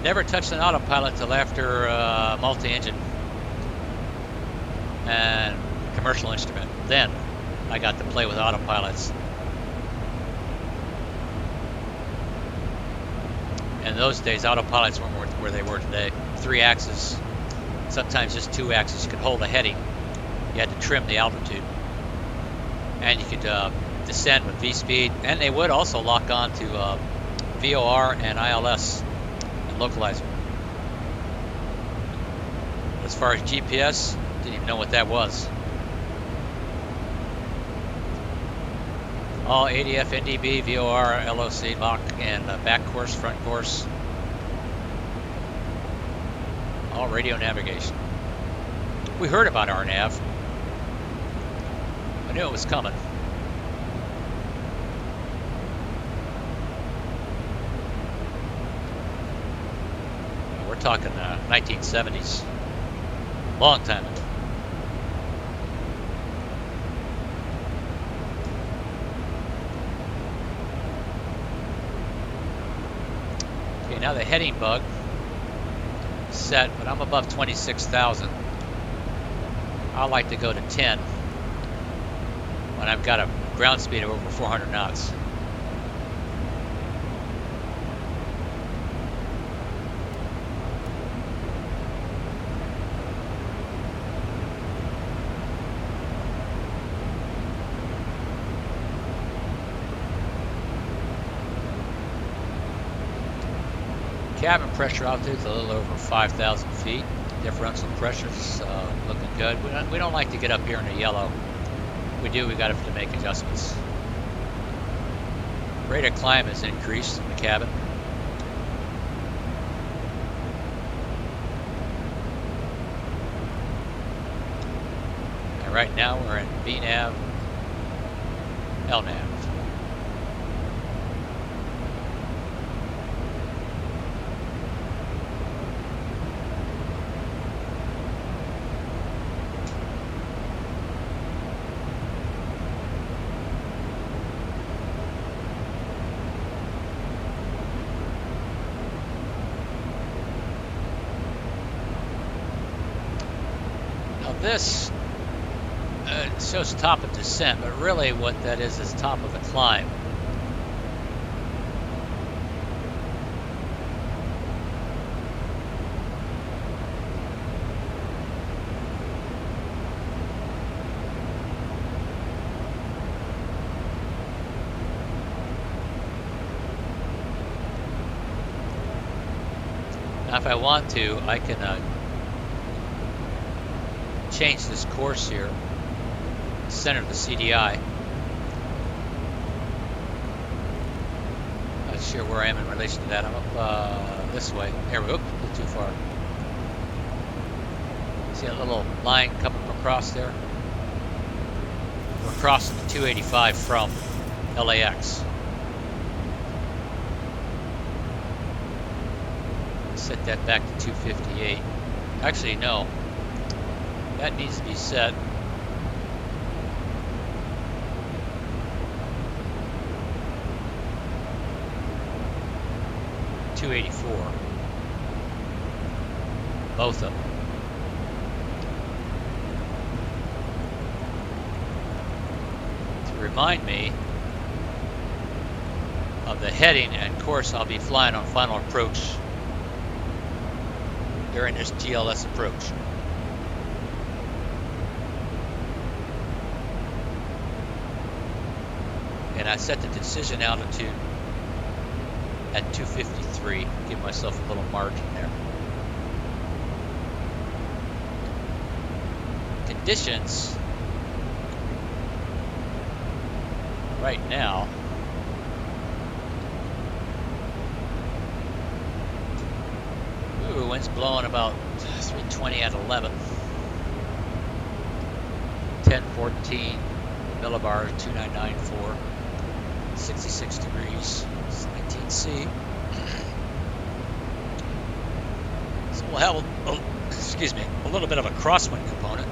Speaker 1: Never touched an autopilot till after multi-engine and commercial instrument. Then I got to play with autopilots. In those days, autopilots weren't where they were today. 3 axes, sometimes just 2 axes. You could hold a heading. You had to trim the altitude. And you could descend with V-speed. And they would also lock on to VOR and ILS and localizer. As far as GPS, didn't even know what that was. All ADF, NDB, VOR, LOC, lock, and back course, front course. All radio navigation. We heard about RNAV. I knew it was coming. We're talking 1970s. Long time ago. Okay, now the heading bug set, but I'm above 26,000. I like to go to 10 when I've got a ground speed of over 400 knots. Cabin pressure altitude is a little over 5,000 feet. Differential pressures looking good. We don't like to get up here in the yellow. We do, we got to make adjustments. Rate of climb has increased in the cabin. And right now we're in VNAV, LNAV. This shows top of descent, but really what that is top of a climb. Now if I want to, I can change this course here, center of the CDI. Not sure where I am in relation to that. I'm up this way. There we go. A little too far. See that little line coming across there? We're crossing the 285 from LAX. Set that back to 258. Actually, no. That needs to be set. .284. Both of them. To remind me of the heading and course I'll be flying on final approach during this GLS approach. And I set the decision altitude at 253, give myself a little margin there. Conditions right now wind's blowing about 320 at 11. 1014 millibars, 2994. 66 degrees. It's 19C. So we'll have excuse me, a little bit of a crosswind component.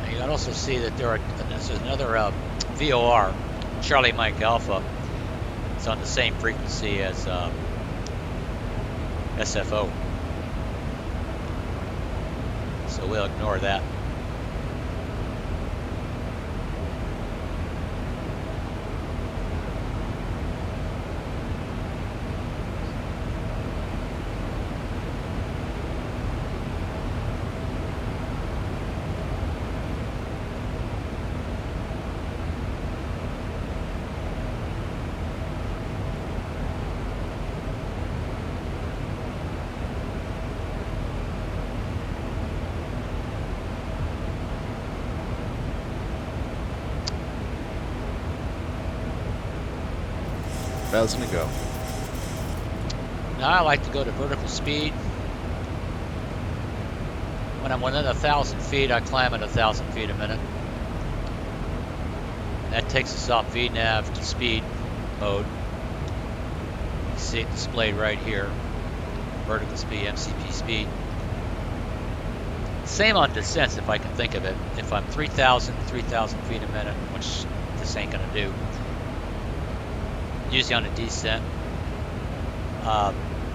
Speaker 1: You can also see that this is another VOR, Charlie Mike Alpha. It's on the same frequency as SFO. So we'll ignore that.
Speaker 9: Thousand to go.
Speaker 1: Now I like to go to vertical speed. When I'm within 1,000 feet, I climb at 1,000 feet a minute. That takes us off VNAV to speed mode. You see it displayed right here. Vertical speed, MCP speed. Same on descents if I can think of it. If I'm 3,000 feet a minute, which this ain't gonna do. Usually on a descent,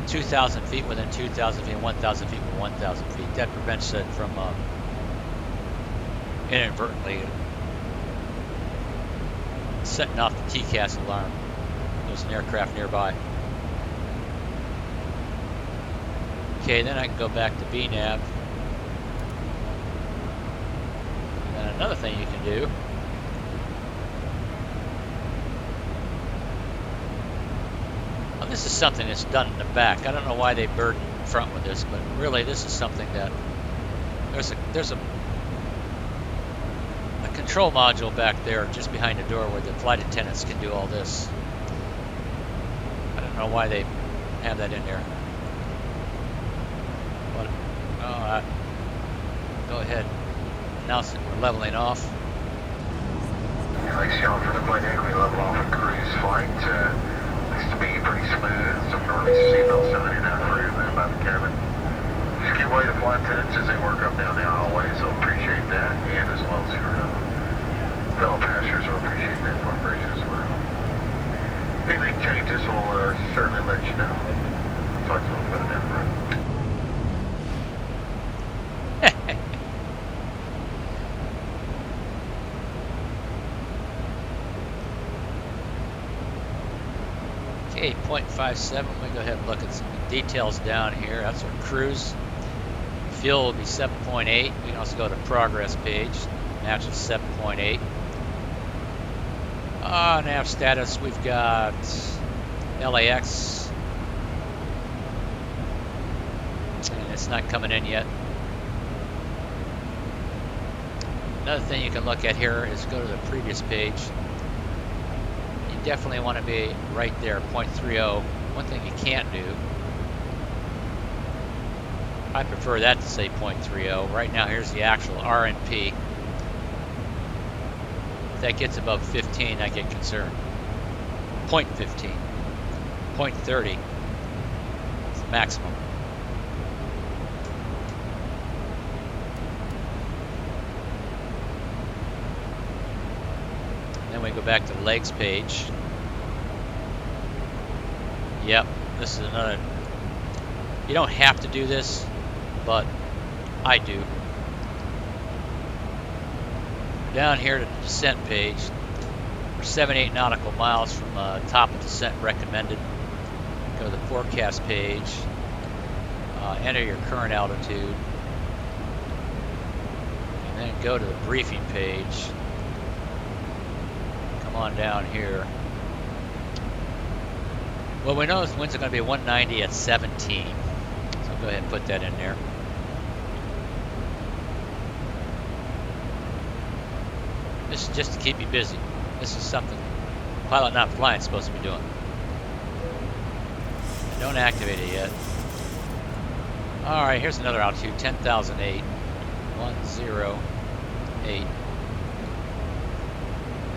Speaker 1: 2,000 feet within 2,000 feet, 1,000 feet within 1,000 feet. That prevents it from inadvertently setting off the TCAS alarm. There's an aircraft nearby. Okay, then I can go back to VNAV. And another thing you can do . This is something that's done in the back. I don't know why they burden front with this, but really this is something that there's a control module back there just behind the door where the flight attendants can do all this. I don't know why they have that in there. But go ahead, announce that we're leveling off.
Speaker 5: Thanks, John, for the plane. We level off at cruise flight. Looks to be pretty smooth. Some early seatbelt signing out for you there by the cabin. Just give way to flight attendants as they work up down the hallway, so appreciate that, and as well as your fellow passengers will appreciate that cooperation as well. If anything changes, we'll certainly let you know. Talk to you a little bit down the road.
Speaker 1: Okay, 0.57. We go ahead and look at some details down here. That's our cruise. Fuel will be 7.8. We can also go to progress page. Match is 7.8. Nav status, we've got LAX. And it's not coming in yet. Another thing you can look at here is go to the previous page. Definitely want to be right there, 0.30. One thing you can't do, I prefer that to say 0.30. Right now, here's the actual RNP. If that gets above 15, I get concerned. 0.15, 0.30, it's the maximum. Then we go back to the legs page. Yep, this is another. You don't have to do this, but I do. Down here to the descent page, we're 7-8 nautical miles from top of descent recommended. Go to the forecast page, enter your current altitude, and then go to the briefing page. Come on down here. Well, we know the winds are going to be 190 at 17, so go ahead and put that in there. This is just to keep you busy. This is something pilot not flying is supposed to be doing. Don't activate it yet. Alright, here's another altitude, 10,008. 108.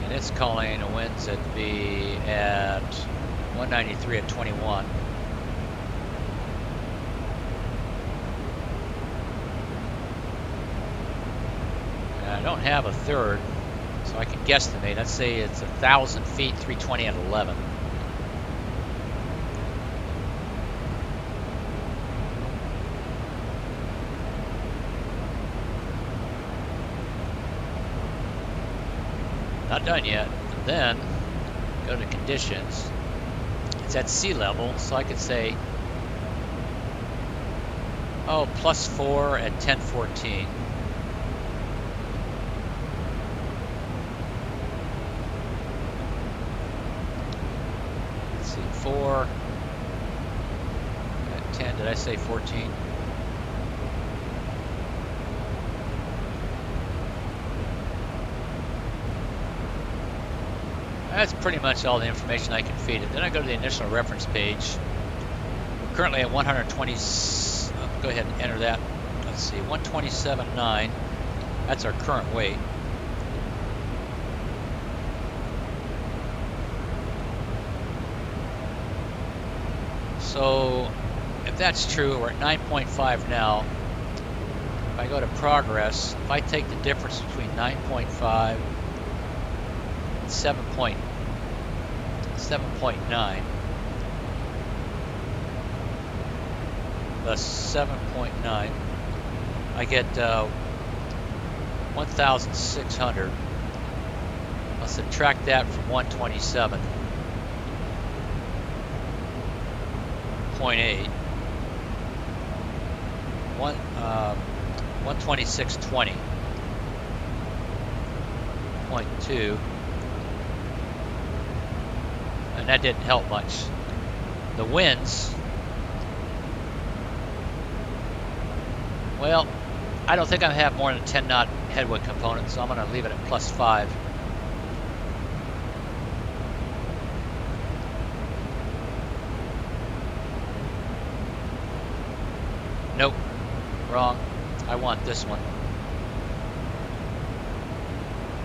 Speaker 1: And it's calling a winds at at 193 at 21. And I don't have a third, so I can guesstimate. Let's say it's 1,000 feet, 320 at 11. Not done yet. And then go to conditions. It's at sea level, so I could say, oh, +4 at 1014. Let's see, 4 at 10. Did I say 14? That's pretty much all the information I can feed it. Then I go to the initial reference page. We're currently at 120. Go ahead and enter that. Let's see, 127.9. That's our current weight. So if that's true, we're at 9.5 now. If I go to progress, if I take the difference between 9.5 and 7.9, plus 7.9, I get 1,600. I'll subtract that from 127.8. 126.20. 0.2. And that didn't help much. The winds, well, I don't think I have more than 10 knot headwind component, so I'm going to leave it at +5. Nope, wrong. I want this one.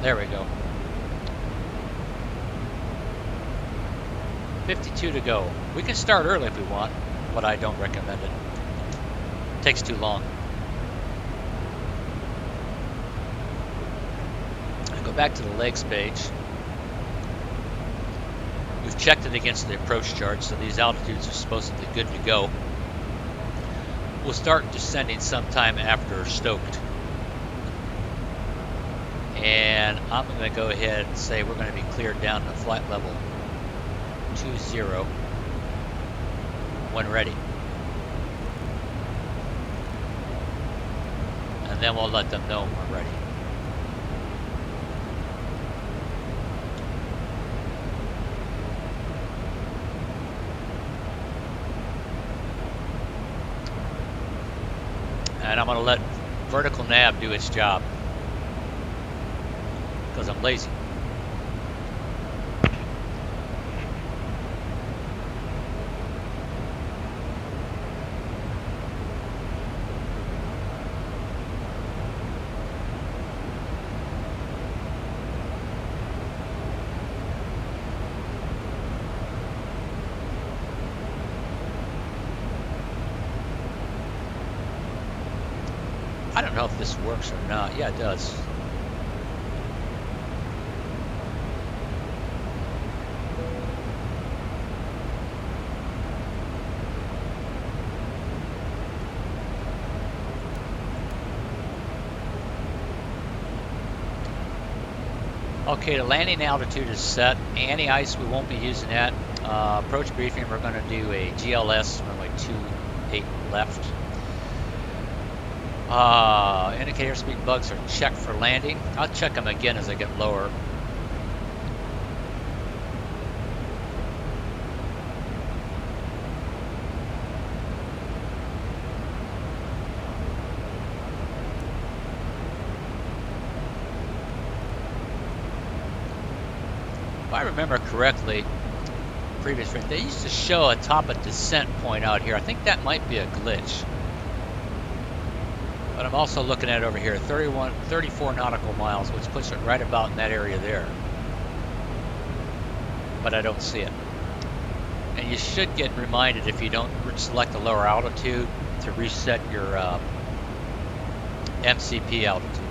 Speaker 1: There we go. 52 to go. We can start early if we want, but I don't recommend it. It takes too long. I go back to the legs page. We've checked it against the approach chart, so these altitudes are supposedly good to go. We'll start descending sometime after stoked. And I'm going to go ahead and say we're going to be cleared down to flight level 20 when ready. And then we'll let them know when we're ready. And I'm going to let vertical nav do its job because I'm lazy. I don't know if this works or not. Yeah, it does. Okay, the landing altitude is set. Anti-ice, we won't be using that. Approach briefing, we're going to do a GLS, runway 28 left. Indicator speed bugs are checked for landing. I'll check them again as I get lower. If I remember correctly, previous friend, they used to show a top of descent point out here. I think that might be a glitch. But I'm also looking at it over here, 34 nautical miles, which puts it right about in that area there. But I don't see it. And you should get reminded if you don't select a lower altitude to reset your MCP altitude.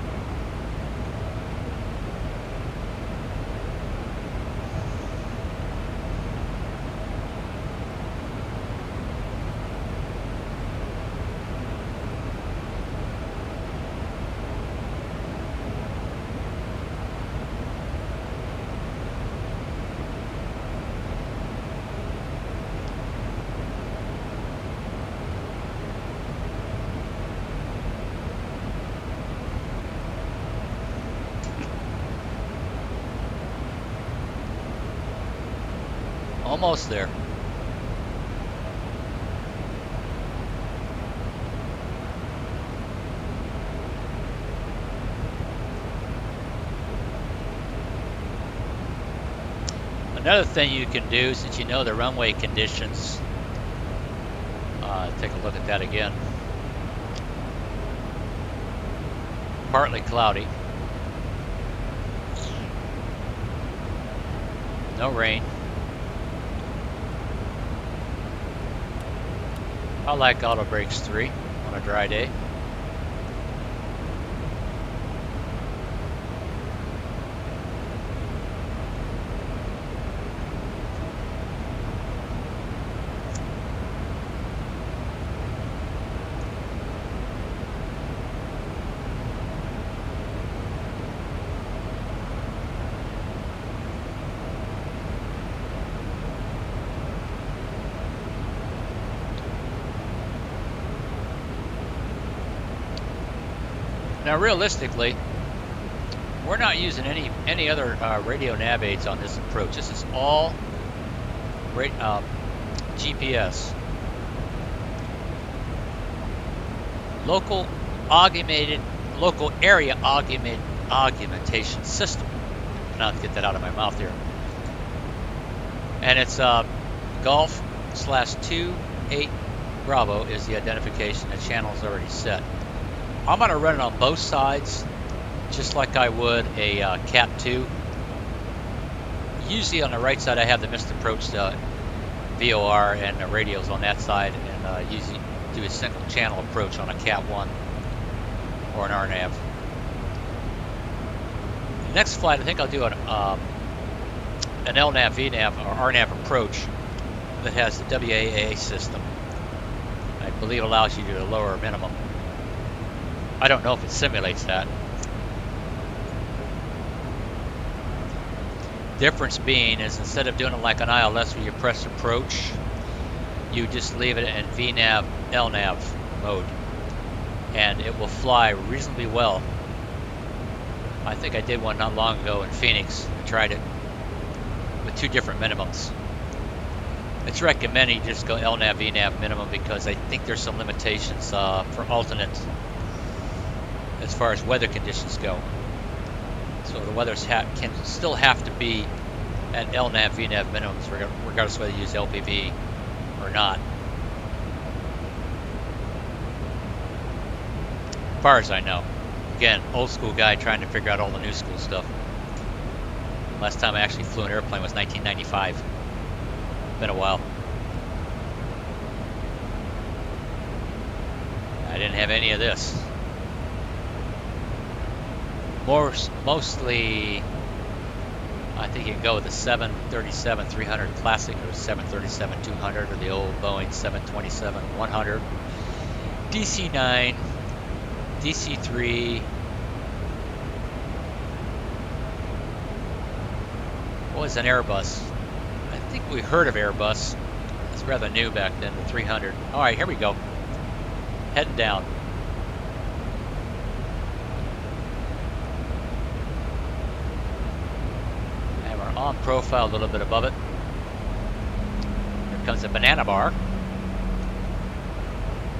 Speaker 1: Almost there. Another thing you can do, since you know the runway conditions, take a look at that again. Partly cloudy. No rain. I like auto brakes 3 on a dry day. Now, realistically, we're not using any other radio nav aids on this approach. This is all GPS. Local area augmentation system. Now to get that out of my mouth here. And it's Golf/28 Bravo is the identification. The channel is already set. I'm going to run it on both sides, just like I would a Cat 2. Usually on the right side I have the missed approach VOR and the radios on that side, and usually do a single channel approach on a Cat 1 or an RNAV. The next flight I think I'll do an LNAV, VNAV, or RNAV approach that has the WAA system. I believe allows you to do a lower minimum. I don't know if it simulates that. Difference being is instead of doing it like an ILS where you press approach, you just leave it in VNAV, LNAV mode, and it will fly reasonably well. I think I did one not long ago in Phoenix. I tried it with 2 different minimums. It's recommended you just go LNAV, VNAV minimum because I think there's some limitations for alternate as far as weather conditions go. So the weathers can still have to be at LNAV, VNAV minimums regardless of whether you use LPV or not. As far as I know. Again, old school guy trying to figure out all the new school stuff. Last time I actually flew an airplane was 1995. Been a while. I didn't have any of this. Mostly, I think you can go with the 737-300 Classic or 737-200 or the old Boeing 727-100, DC-9, DC-3. What was an Airbus? I think we heard of Airbus. It's rather new back then, the 300. All right, here we go. Heading down. On profile a little bit above it. Here comes a banana bar.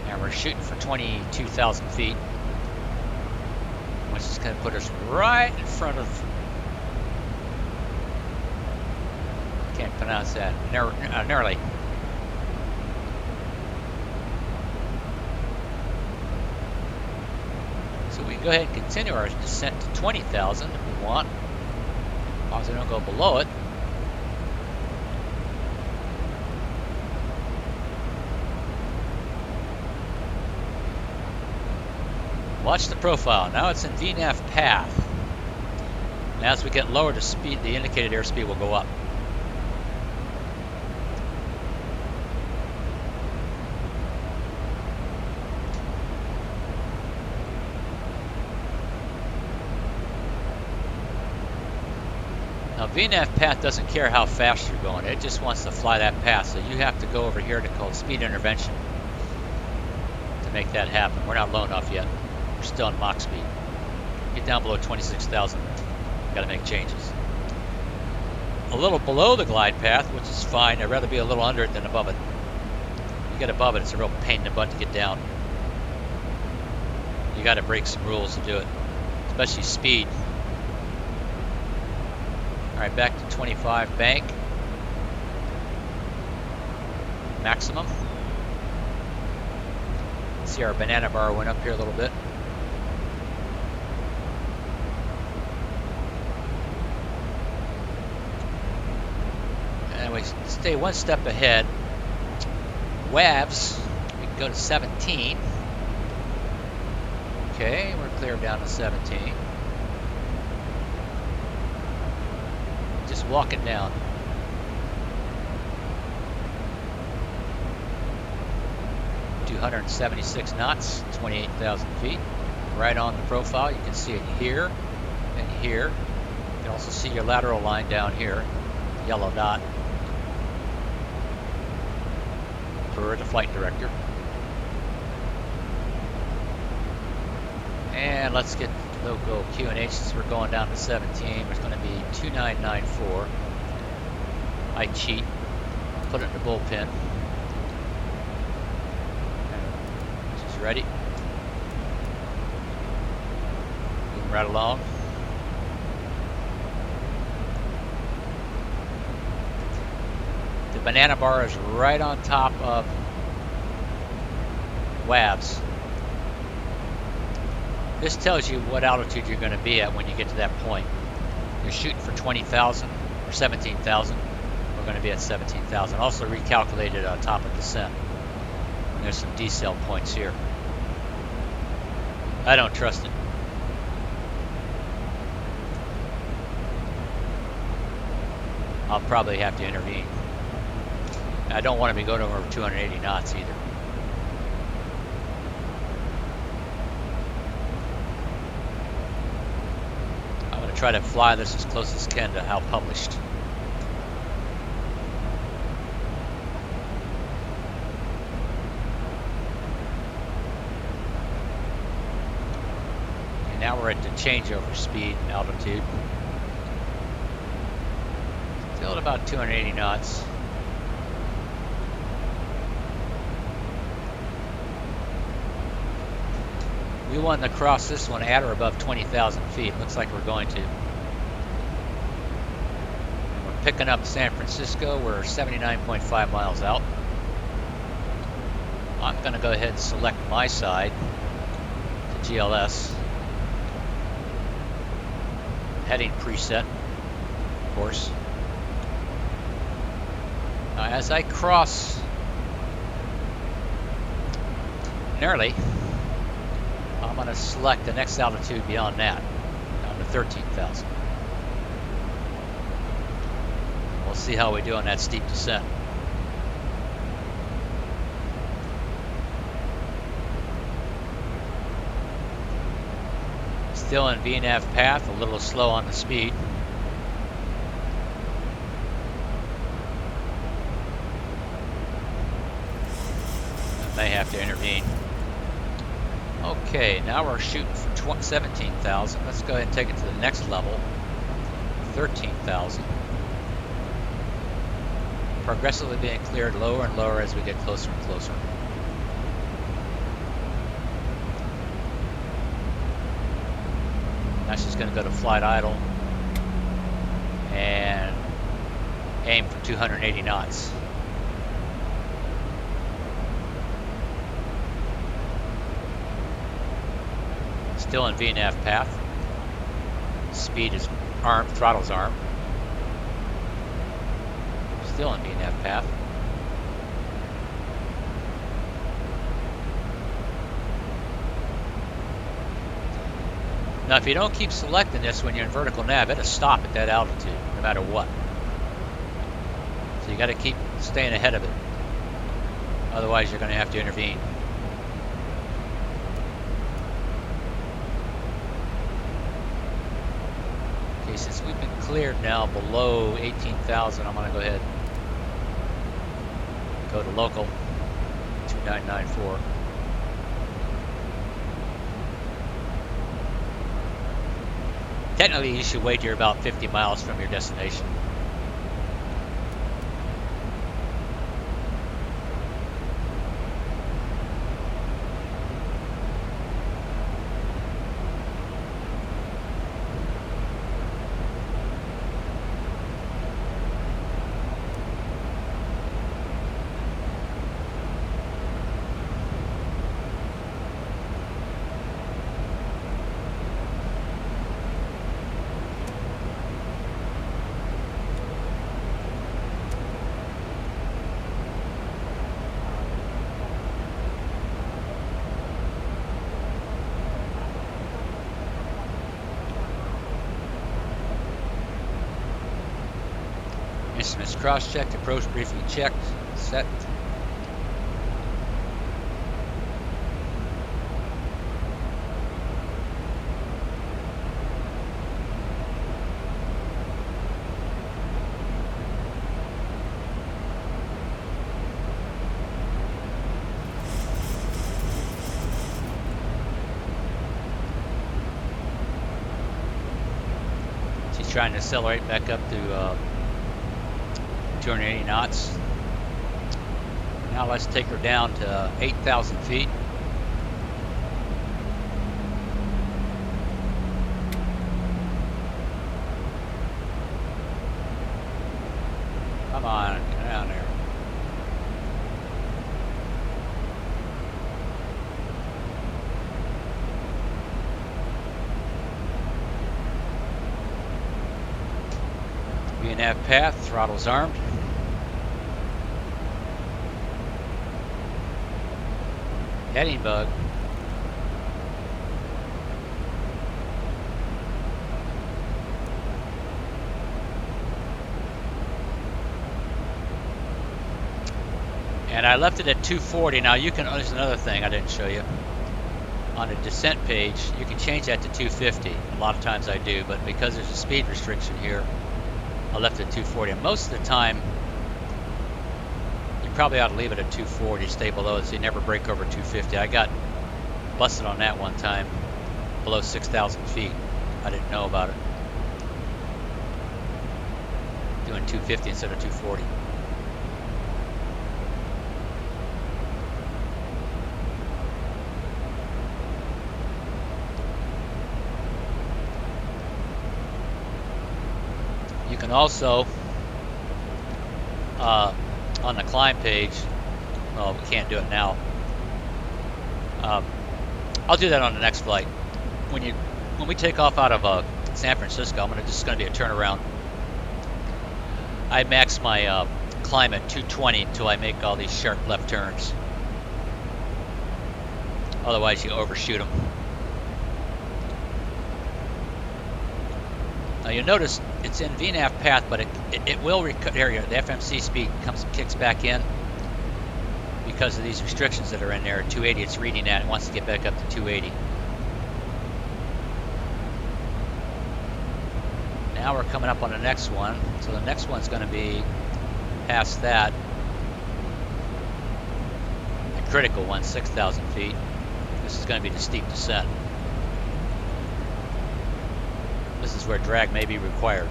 Speaker 1: And we're shooting for 22,000 feet. Which is going to put us right in front of Can't pronounce that. Nearly. So we can go ahead and continue our descent to 20,000 if we want. As long as we don't go below it. Watch the profile. Now it's in VNAV path. And as we get lower, the speed, the indicated airspeed will go up. Now VNAV path doesn't care how fast you're going. It just wants to fly that path. So you have to go over here to call speed intervention to make that happen. We're not low enough yet. We're still in Mach speed. Get down below 26,000. Got to make changes. A little below the glide path, which is fine. I'd rather be a little under it than above it. You get above it, it's a real pain in the butt to get down. You got to break some rules to do it, especially speed. All right, back to 25 bank. Maximum. See our banana bar went up here a little bit. And we stay one step ahead. WAVs, we can go to 17. Okay, we're clear down to 17. Just walking down. .276 knots, 28,000 feet. Right on the profile, you can see it here and here. You can also see your lateral line down here, yellow dot, for the flight director. And let's get local QNH since we're going down to 17. It's going to be 2994. I cheat, put it in the bullpen. She's ready. Moving right along. The banana bar is right on top of WAVs. This tells you what altitude you're going to be at when you get to that point. You're shooting for 20,000 or 17,000. We're going to be at 17,000. Also recalculated on top of descent. And there's some decel points here. I don't trust it. I'll probably have to intervene. I don't want to be going over 280 knots either. I'm going to try to fly this as close as can to how published. And now we're at the changeover speed altitude. Still at about 280 knots. We want to cross this one at or above 20,000 feet. Looks like we're going to. And we're picking up San Francisco. We're 79.5 miles out. I'm going to go ahead and select my side to GLS. Heading preset, of course. Now, as I cross nearly, I'm going to select the next altitude beyond that, down to 13,000. We'll see how we do on that steep descent. Still in VNAV path, a little slow on the speed. I may have to intervene. Okay, now we're shooting for 17,000. Let's go ahead and take it to the next level, 13,000. Progressively being cleared lower and lower as we get closer and closer. Now she's going to go to flight idle and Aim for 280 knots. Still in VNAV path. Speed is armed, throttle's armed. Still in VNAV path. Now if you don't keep selecting this when you're in vertical nav, it'll stop at that altitude, no matter what. So you got to keep staying ahead of it. Otherwise you're going to have to intervene. Okay, since we've been cleared now below 18,000, I'm going to go ahead and go to local 2994. Technically, you should wait here about 50 miles from your destination. Instruments cross-checked, approach briefly checked, set. She's trying to accelerate back up to 280 knots. Now let's take her down to 8,000 feet. Come on, get down there. VNAV path, throttle's armed. Heading bug. And I left it at 240. Now you can, there's another thing I didn't show you. On the descent page, you can change that to 250. A lot of times I do, but because there's a speed restriction here, I left it at 240. And most of the time, you probably ought to leave it at 240, stay below it so you never break over 250. I got busted on that one time, below 6,000 feet. I didn't know about it. Doing 250 instead of 240. You can also, on the climb page, well, we can't do it now. I'll do that on the next flight. When we take off out of San Francisco, just going to be a turnaround. I max my climb at 220 until I make all these sharp left turns. Otherwise, you overshoot them. Now you'll notice it's in VNAV path, but it will the FMC speed kicks back in because of these restrictions that are in there. At 280, it's reading that. It wants to get back up to 280. Now we're coming up on the next one. So the next one's going to be past that. The critical one, 6,000 feet. This is going to be the steep descent. This is where drag may be required.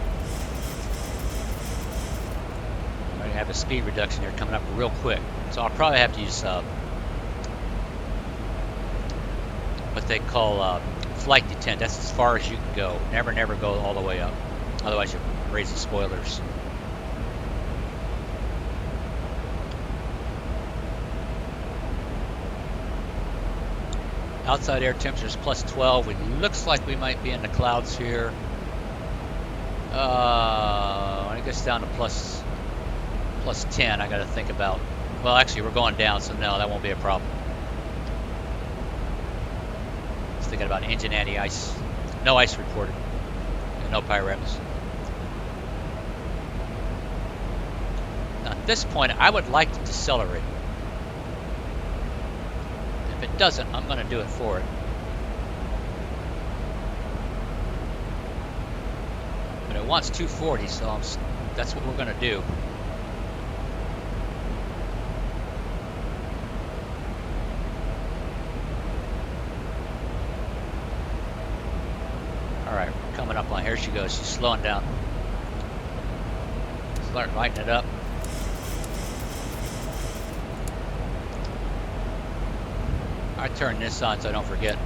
Speaker 1: We're going to have a speed reduction here coming up real quick. So I'll probably have to use what they call flight detent. That's as far as you can go. Never go all the way up. Otherwise you raise the spoilers. Outside air temperature is plus 12. It looks like we might be in the clouds here. When it gets down to plus 10, I got to think about. Well, actually, we're going down, so no, that won't be a problem. Just thinking about engine anti-ice. No ice reported, and no pyrems. Now, at this point, I would like to decelerate. If it doesn't, I'm going to do it for it. But it wants 240, so that's what we're going to do. Alright, we're coming up on, here she goes, she's slowing down. Start lighting it up. I turn this on so I don't forget.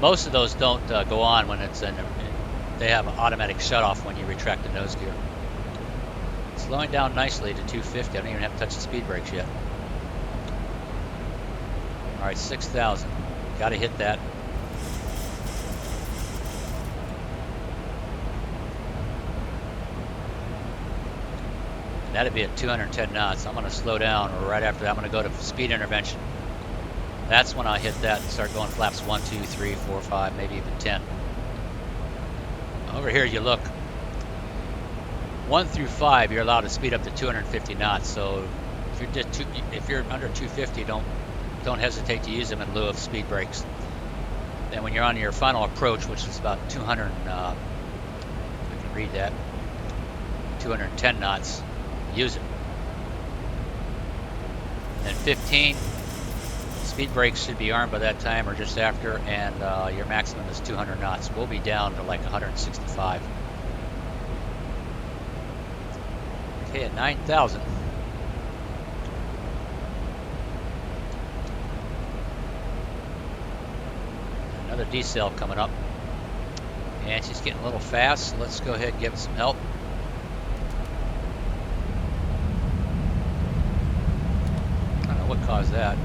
Speaker 1: Most of those don't go on when it's in. They have an automatic shutoff when you retract the nose gear. Slowing down nicely to 250. I don't even have to touch the speed brakes yet. All right, 6,000. Got to hit that. That'd be at 210 knots. I'm going to slow down, or right after that, I'm going to go to speed intervention. That's when I hit that and start going flaps 1, 2, 3, 4, 5, maybe even 10. Over here, you look. 1 through 5, you're allowed to speed up to 250 knots. So if you're under 250, don't hesitate to use them in lieu of speed brakes. Then when you're on your final approach, which is about 200, I can read that, 210 knots. Use it. And 15, speed brakes should be armed by that time or just after, and your maximum is 200 knots. We'll be down to like 165. Okay, at 9,000. Another decel coming up. And she's getting a little fast, so let's go ahead and give it some help. What caused that?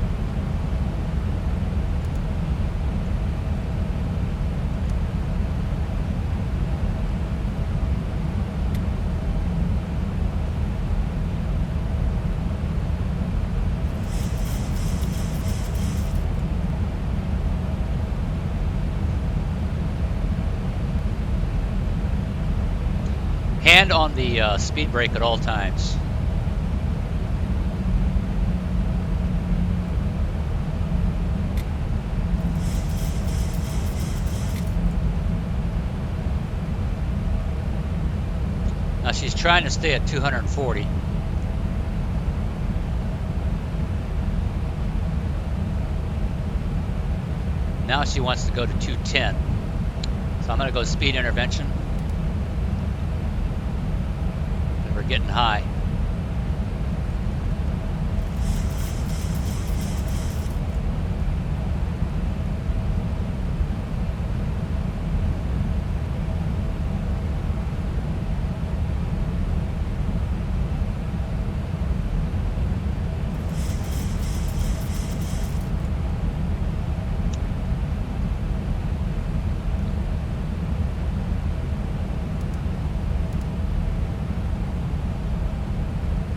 Speaker 1: Hand on the speed brake at all times. Now she's trying to stay at 240. Now she wants to go to 210. So I'm going to go speed intervention. And we're getting high.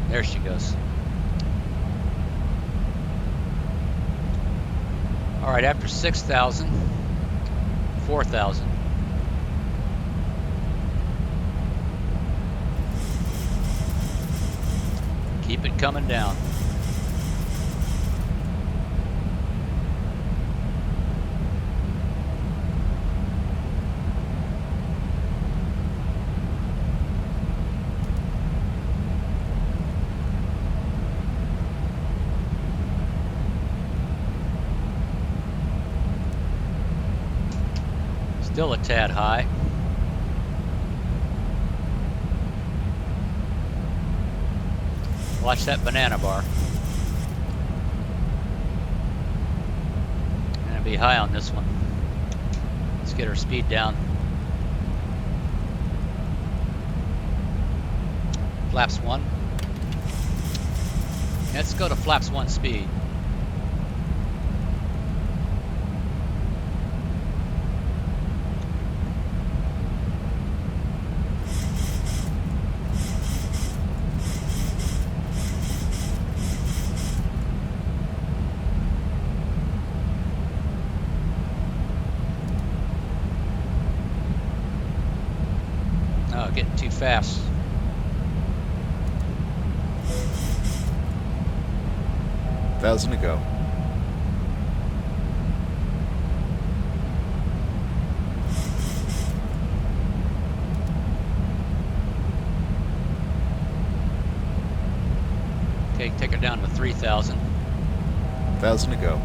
Speaker 1: There she goes. All right, after 6,000, 4,000. Keep it coming down. Still a tad high. Watch that banana bar. Gonna be high on this one. Let's get our speed down. Flaps 1. Let's go to flaps 1 speed. getting too fast.
Speaker 9: Thousand to go.
Speaker 1: Okay, take her down to 3,000.
Speaker 9: 1,000 to go.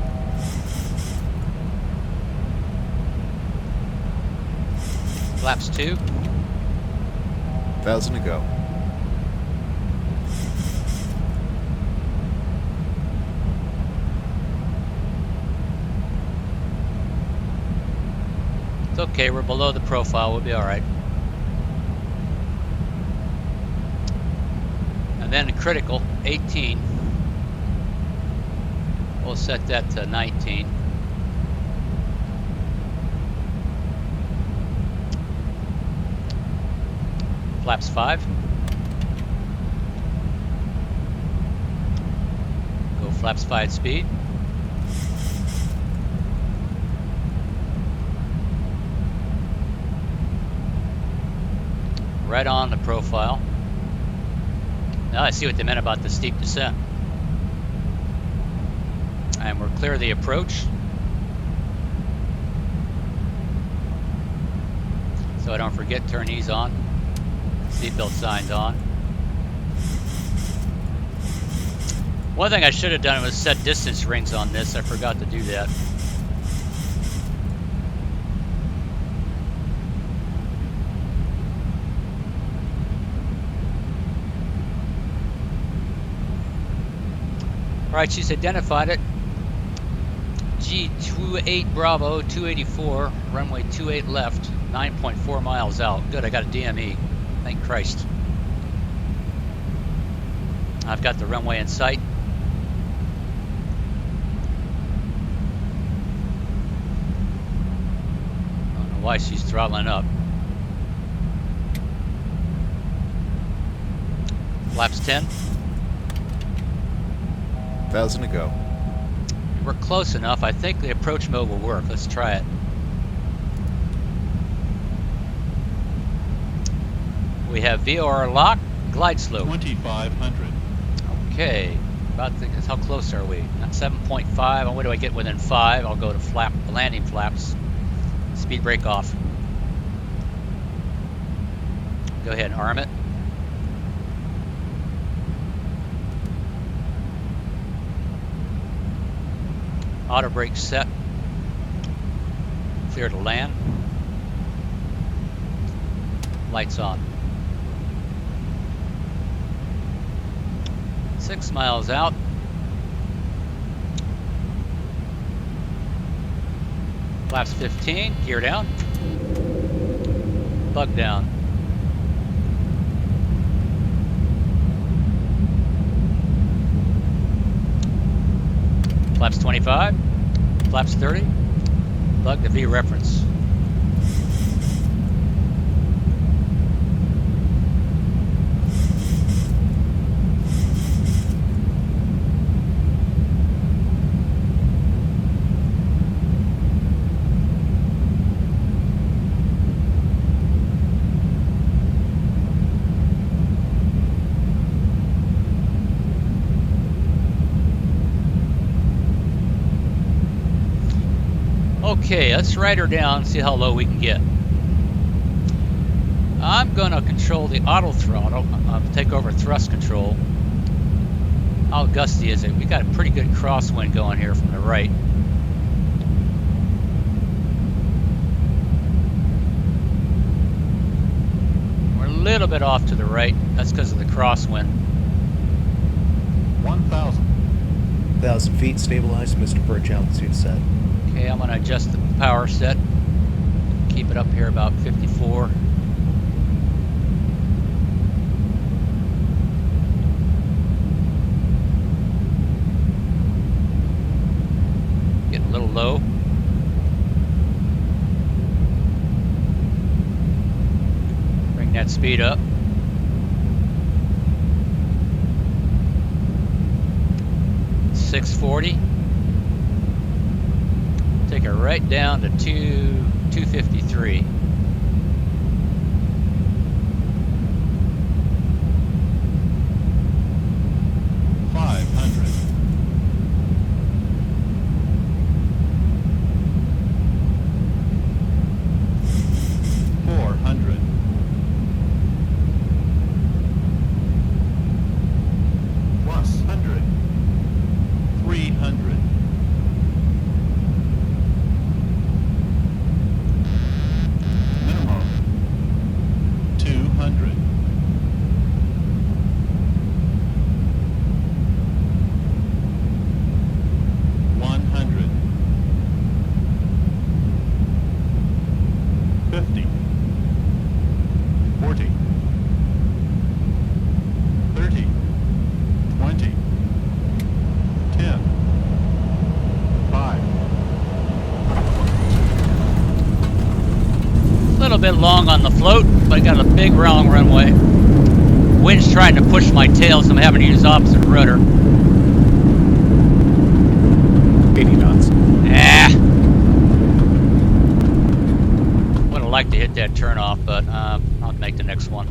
Speaker 1: Flaps 2.
Speaker 9: 1,000 to go.
Speaker 1: It's okay, we're below the profile, we'll be alright. And then critical, 18. We'll set that to 19. Flaps 5. Go flaps 5 speed. Right on the profile. Now I see what they meant about the steep descent. And we're clear of the approach. So I don't forget, turn these on. Seatbelt signs on. One thing I should have done was set distance rings on this. I forgot to do that. Alright, she's identified it. G28 Bravo 284, runway 28 left, 9.4 miles out. Good, I got a DME. Thank Christ. I've got the runway in sight. I don't know why she's throttling up. Flaps 10.
Speaker 9: 1,000 to go.
Speaker 1: We're close enough. I think the approach mode will work. Let's try it. We have VOR lock, glide slope.
Speaker 10: 2,500.
Speaker 1: Okay. How close are we? Not 7.5. What do I get within 5? I'll go to landing flaps. Speed brake off. Go ahead and arm it. Auto brake set. Clear to land. Lights on. 6 miles out. Flaps 15. Gear down. Plug down. Flaps 25, flaps 30, plug the V reference. Okay, let's ride her down, see how low we can get. I'm gonna control the auto throttle, take over thrust control. How gusty is it? We got a pretty good crosswind going here from the right. We're a little bit off to the right. That's because of the crosswind.
Speaker 10: 1,000.
Speaker 11: 1,000 feet, stabilized, Mr. Perch, altitude set.
Speaker 1: Okay, I'm going to adjust the power set. Keep it up here about 54. Getting a little low. Bring that speed up. .640. Take her right down to 253. little bit long on the float, but I got a big long runway. Wind's trying to push my tail, so I'm having to use opposite rudder.
Speaker 11: 80 knots.
Speaker 1: Would have liked to hit that turn off, but I'll make the next one.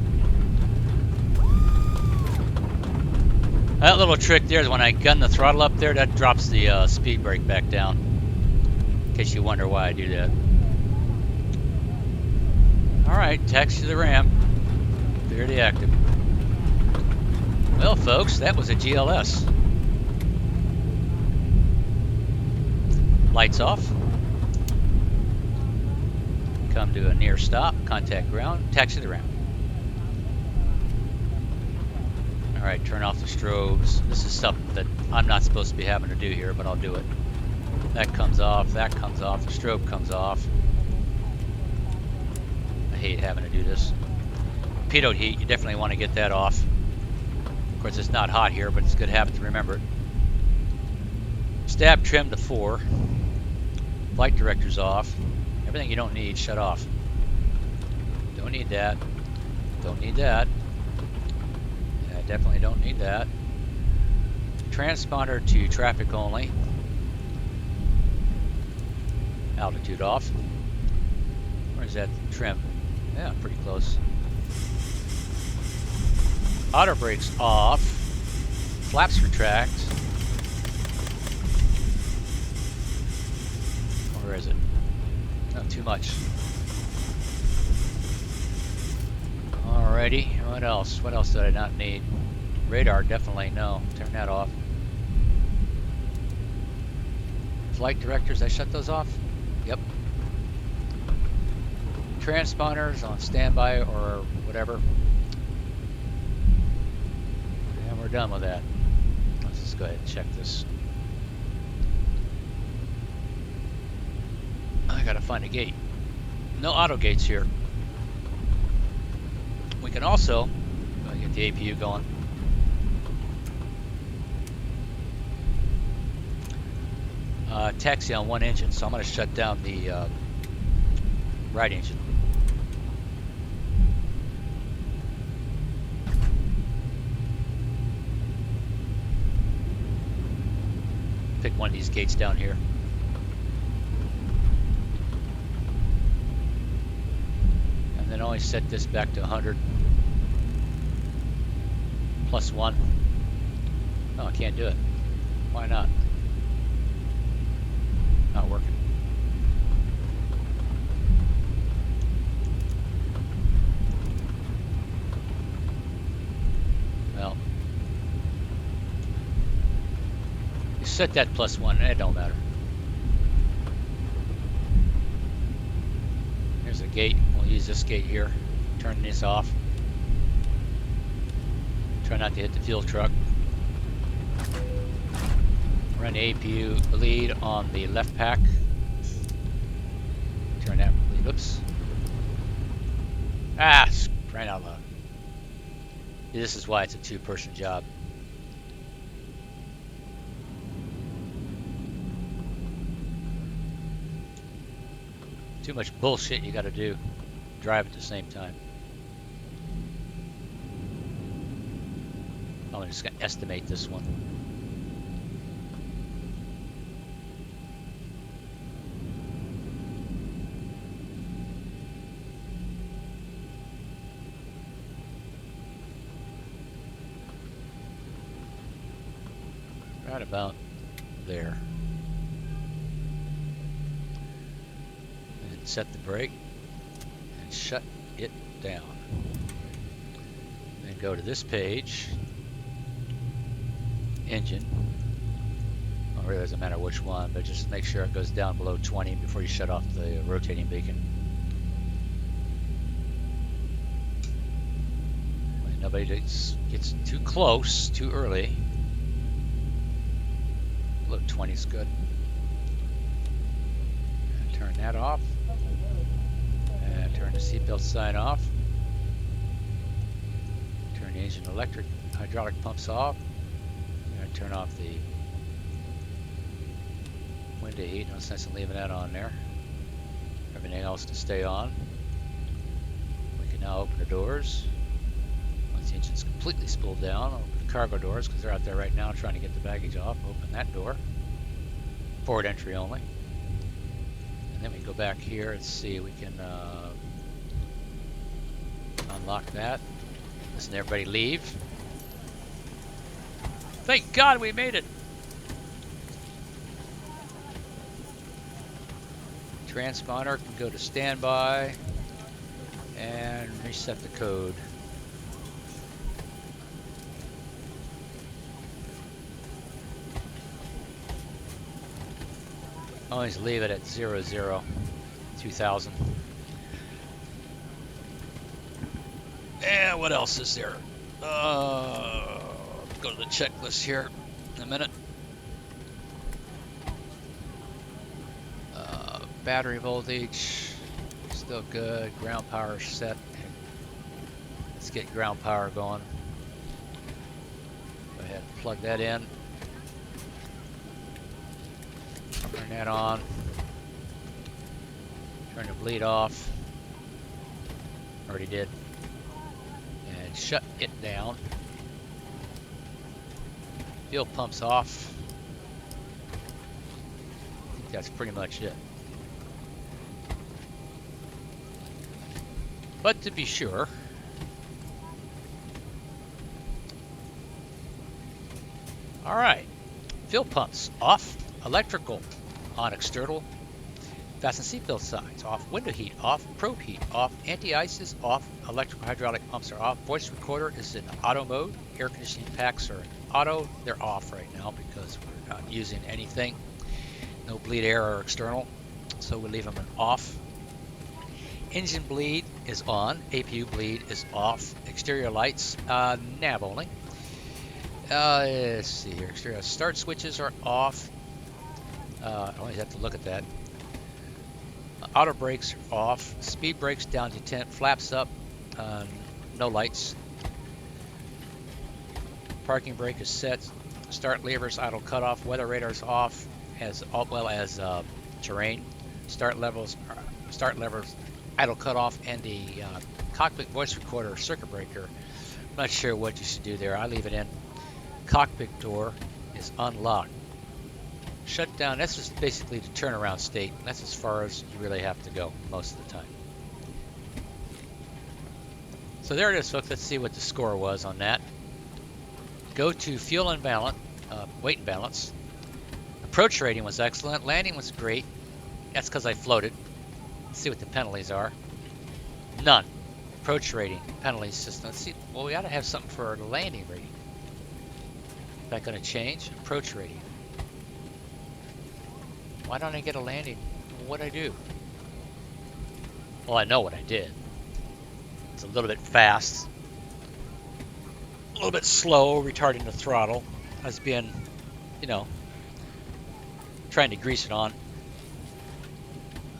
Speaker 1: That little trick there is when I gun the throttle up there, that drops the speed brake back down. In case you wonder why I do that. Alright, taxi to the ramp. Clear the active. Well, folks, that was a GLS. Lights off. Come to a near stop, contact ground, taxi to the ramp. Alright, turn off the strobes. This is something that I'm not supposed to be having to do here, but I'll do it. That comes off, the strobe comes off. I hate having to do this. Pitot heat, you definitely want to get that off. Of course, it's not hot here, but it's a good habit to remember it. Stab trim to 4. Flight director's off. Everything you don't need, shut off. Don't need that. Don't need that. I definitely don't need that. Transponder to traffic only. Altitude off. Where's that trim? Yeah, pretty close. Auto brakes off. Flaps retract. Where is it? Not too much. Alrighty, what else? What else did I not need? Radar, definitely no. Turn that off. Flight directors, I shut those off? Yep. Transponders on standby or whatever. And we're done with that. Let's just go ahead and check this. I gotta find a gate. No auto gates here. We can also get the APU going. Taxi on one engine, so I'm going to shut down the right engine. Pick one of these gates down here. And then only set this back to 100. +1. No, I can't do it. Why not? Not working. Well, you set that +1, it don't matter. Here's a gate. We'll use this gate here. Turn this off. Try not to hit the fuel truck. Run the APU lead on the left pack. Turn that lead. Oops. Ah, ran out loud. This is why it's a two-person job. Too much bullshit you gotta do. Drive at the same time. I'm just gonna estimate this one. Right about there. And set the brake and shut it down. Then go to this page. Engine. Well, it really doesn't matter which one, but just make sure it goes down below 20 before you shut off the rotating beacon. When nobody gets too close too early. Below 20 is good. And turn that off. And turn the seatbelt sign off. Turn the engine electric hydraulic pumps off. Turn off the window heat. No sense in leaving that on there. Everything else can stay on. the doors. Once the engine's completely spooled down, I'll open the cargo doors because they're out there right now trying to get the baggage off. Open that door. Forward entry only. And then we go back here and see we can unlock that. Listen to everybody leave. Thank God we made it! Transponder can go to standby and reset the code. Always leave it at 00, 2000. And what else is there? Go to the checklist here in a minute. Battery voltage, still good. Ground power set. Let's get ground power going. Go ahead and plug that in. Turn that on. Turn the bleed off. Already did. And shut it down. Fuel pumps off. I think that's pretty much it. But to be sure, all right, fuel pumps off, electrical on external, fasten seatbelt signs off, window heat off, probe heat off, anti-ice is off, electrical hydraulic pumps are off, voice recorder is in auto mode, air conditioning packs are in auto, they're off right now because we're not using anything, no bleed air or external, so we leave them in off. Engine bleed is on, APU bleed is off, exterior lights, nav only. Let's see here, exterior start switches are off. I always have to look at that. Auto brakes are off, speed brakes down to 10, flaps up, no lights. Parking brake is set, start levers, idle cutoff, weather radar is off, as well as terrain. Start levers, idle cutoff, and the cockpit voice recorder circuit breaker. I'm not sure what you should do there. I leave it in. Cockpit door is unlocked. Shut down. This is basically the turnaround state. That's as far as you really have to go most of the time. So there it is, folks. Let's see what the score was on that. Go to fuel and balance, weight and balance. Approach rating was excellent. Landing was great. That's because I floated. Let's see what the penalties are. None. Approach rating, penalties system. Let's see. Well, we ought to have something for the landing rating. Is that going to change? Approach rating. Why don't I get a landing? What'd I do? Well, I know what I did. It's a little bit fast. A little bit slow, retarding the throttle. I was being, you know, trying to grease it on.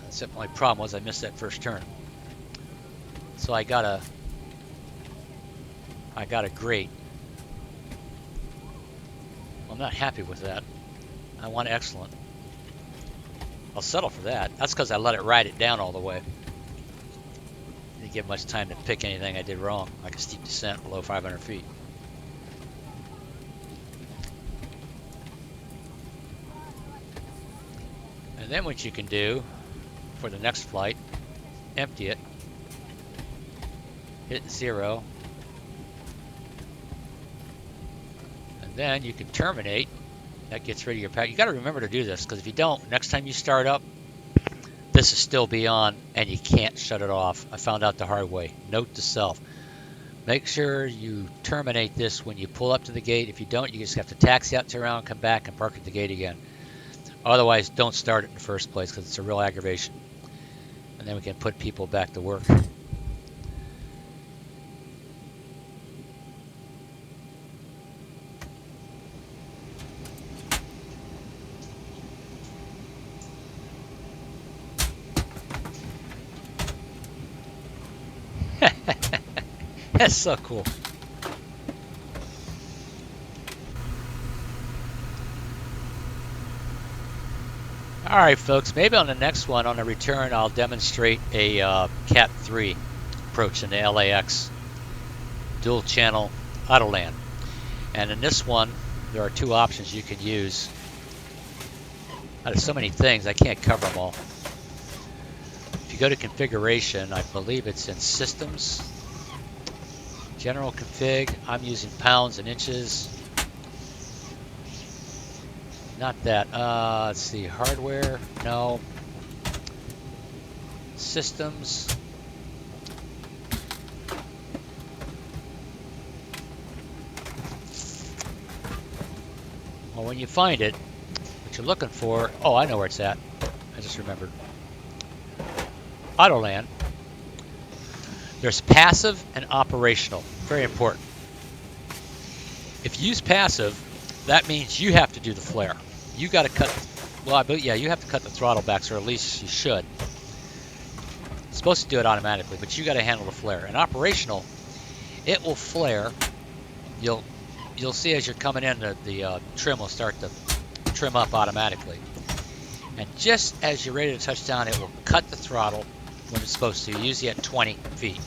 Speaker 1: Except my problem was I missed that first turn. So I got a grade. Well, I'm not happy with that. I want excellent. I'll settle for that. That's because I let it ride it down all the way. Didn't give much time to pick anything I did wrong, like a steep descent below 500 feet. And then what you can do for the next flight, empty it, hit 0, and then you can terminate. That gets rid of your pack. You got to remember to do this, because if you don't, next time you start up, this is still be on and you can't shut it off. I found out the hard way. Note to self, make sure you terminate this when you pull up to the gate. If you don't, you just have to taxi out to around, come back and park at the gate again. Otherwise, don't start it in the first place, because it's a real aggravation. And then we can put people back to work. That's so cool. Alright folks, maybe on the next one, on the return, I'll demonstrate a Cat 3 approach in the LAX dual channel autoland. And in this one, there are two options you can use. There's so many things, I can't cover them all. If you go to configuration, I believe it's in systems, general config, I'm using pounds and inches. Not that, let's see, hardware, no. Systems. Well, when you find it, what you're looking for, oh, I know where it's at. I just remembered. Autoland. There's passive and operational. Very important. If you use passive, that means you have to do the flare. You got to cut, well, yeah, you have to cut the throttle back, or at least you should. It's supposed to do it automatically, but you got to handle the flare. And operational, it will flare. You'll see as you're coming in, the trim will start to trim up automatically. And just as you're ready to touch down, it will cut the throttle when it's supposed to, usually at 20 feet.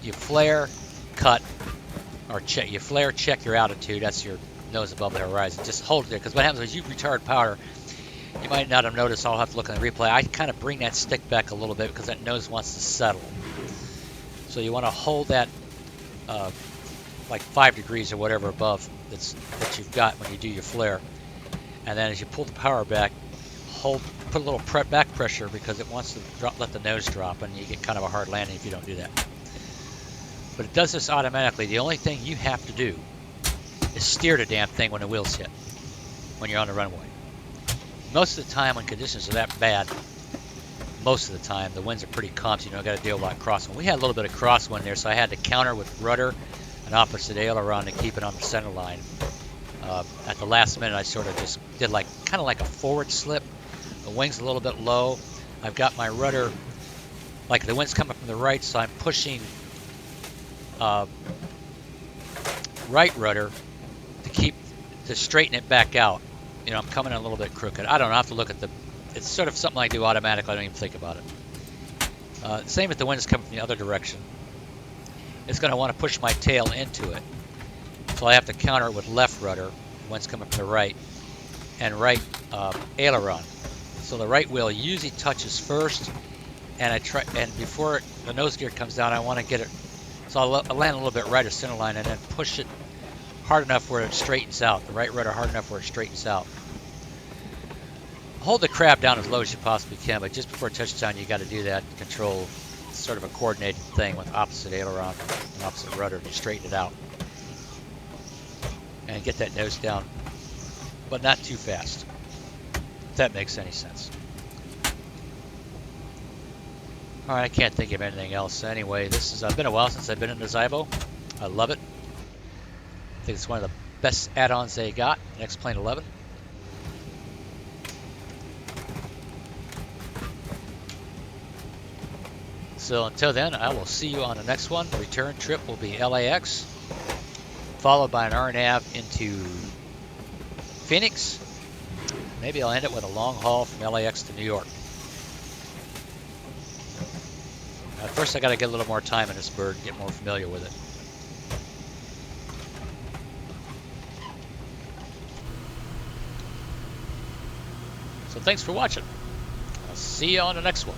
Speaker 1: You flare, cut, or check. You flare, check your altitude. That's your nose above the horizon. Just hold it there, because what happens is you retard power. You might not have noticed. I'll have to look in the replay. I kind of bring that stick back a little bit because that nose wants to settle. So you want to hold that like 5 degrees or whatever above that you've got when you do your flare. And then as you pull the power back, put a little back pressure because it wants to let the nose drop, and you get kind of a hard landing if you don't do that. But it does this automatically. The only thing you have to do is steer the damn thing when the wheels hit, when you're on the runway. Most of the time when conditions are that bad, most of the time the winds are pretty calm, so you don't got to deal with a lot of crosswind. We had a little bit of crosswind there, so I had to counter with rudder and opposite aileron to keep it on the center line. At the last minute, I sort of just did kind of like a forward slip. The wing's a little bit low. I've got my rudder, like the wind's coming from the right, so I'm pushing right rudder to straighten it back out. You know, I'm coming in a little bit crooked. I don't know, I have to look at it's sort of something I do automatically. I don't even think about it. Same if the wind's coming from the other direction. It's going to want to push my tail into it. So I have to counter it with left rudder. The wind's coming from the right. And right aileron. So the right wheel usually touches first. And before the nose gear comes down, I want to get it. So I'll land a little bit right of center line and then push it hard enough where it straightens out. The right rudder hard enough where it straightens out. Hold the crab down as low as you possibly can, but just before touchdown, you got to do that. Control sort of a coordinated thing with opposite aileron and opposite rudder to straighten it out and get that nose down, but not too fast. If that makes any sense. All right, I can't think of anything else. Anyway, this has been a while since I've been in the ZIBO. I love it. I think it's one of the best add-ons they got. X-Plane 11. So until then, I will see you on the next one. The return trip will be LAX, followed by an RNAV into Phoenix. Maybe I'll end it with a long haul from LAX to New York. First, I got to get a little more time in this bird, get more familiar with it. So thanks for watching. I'll see you on the next one.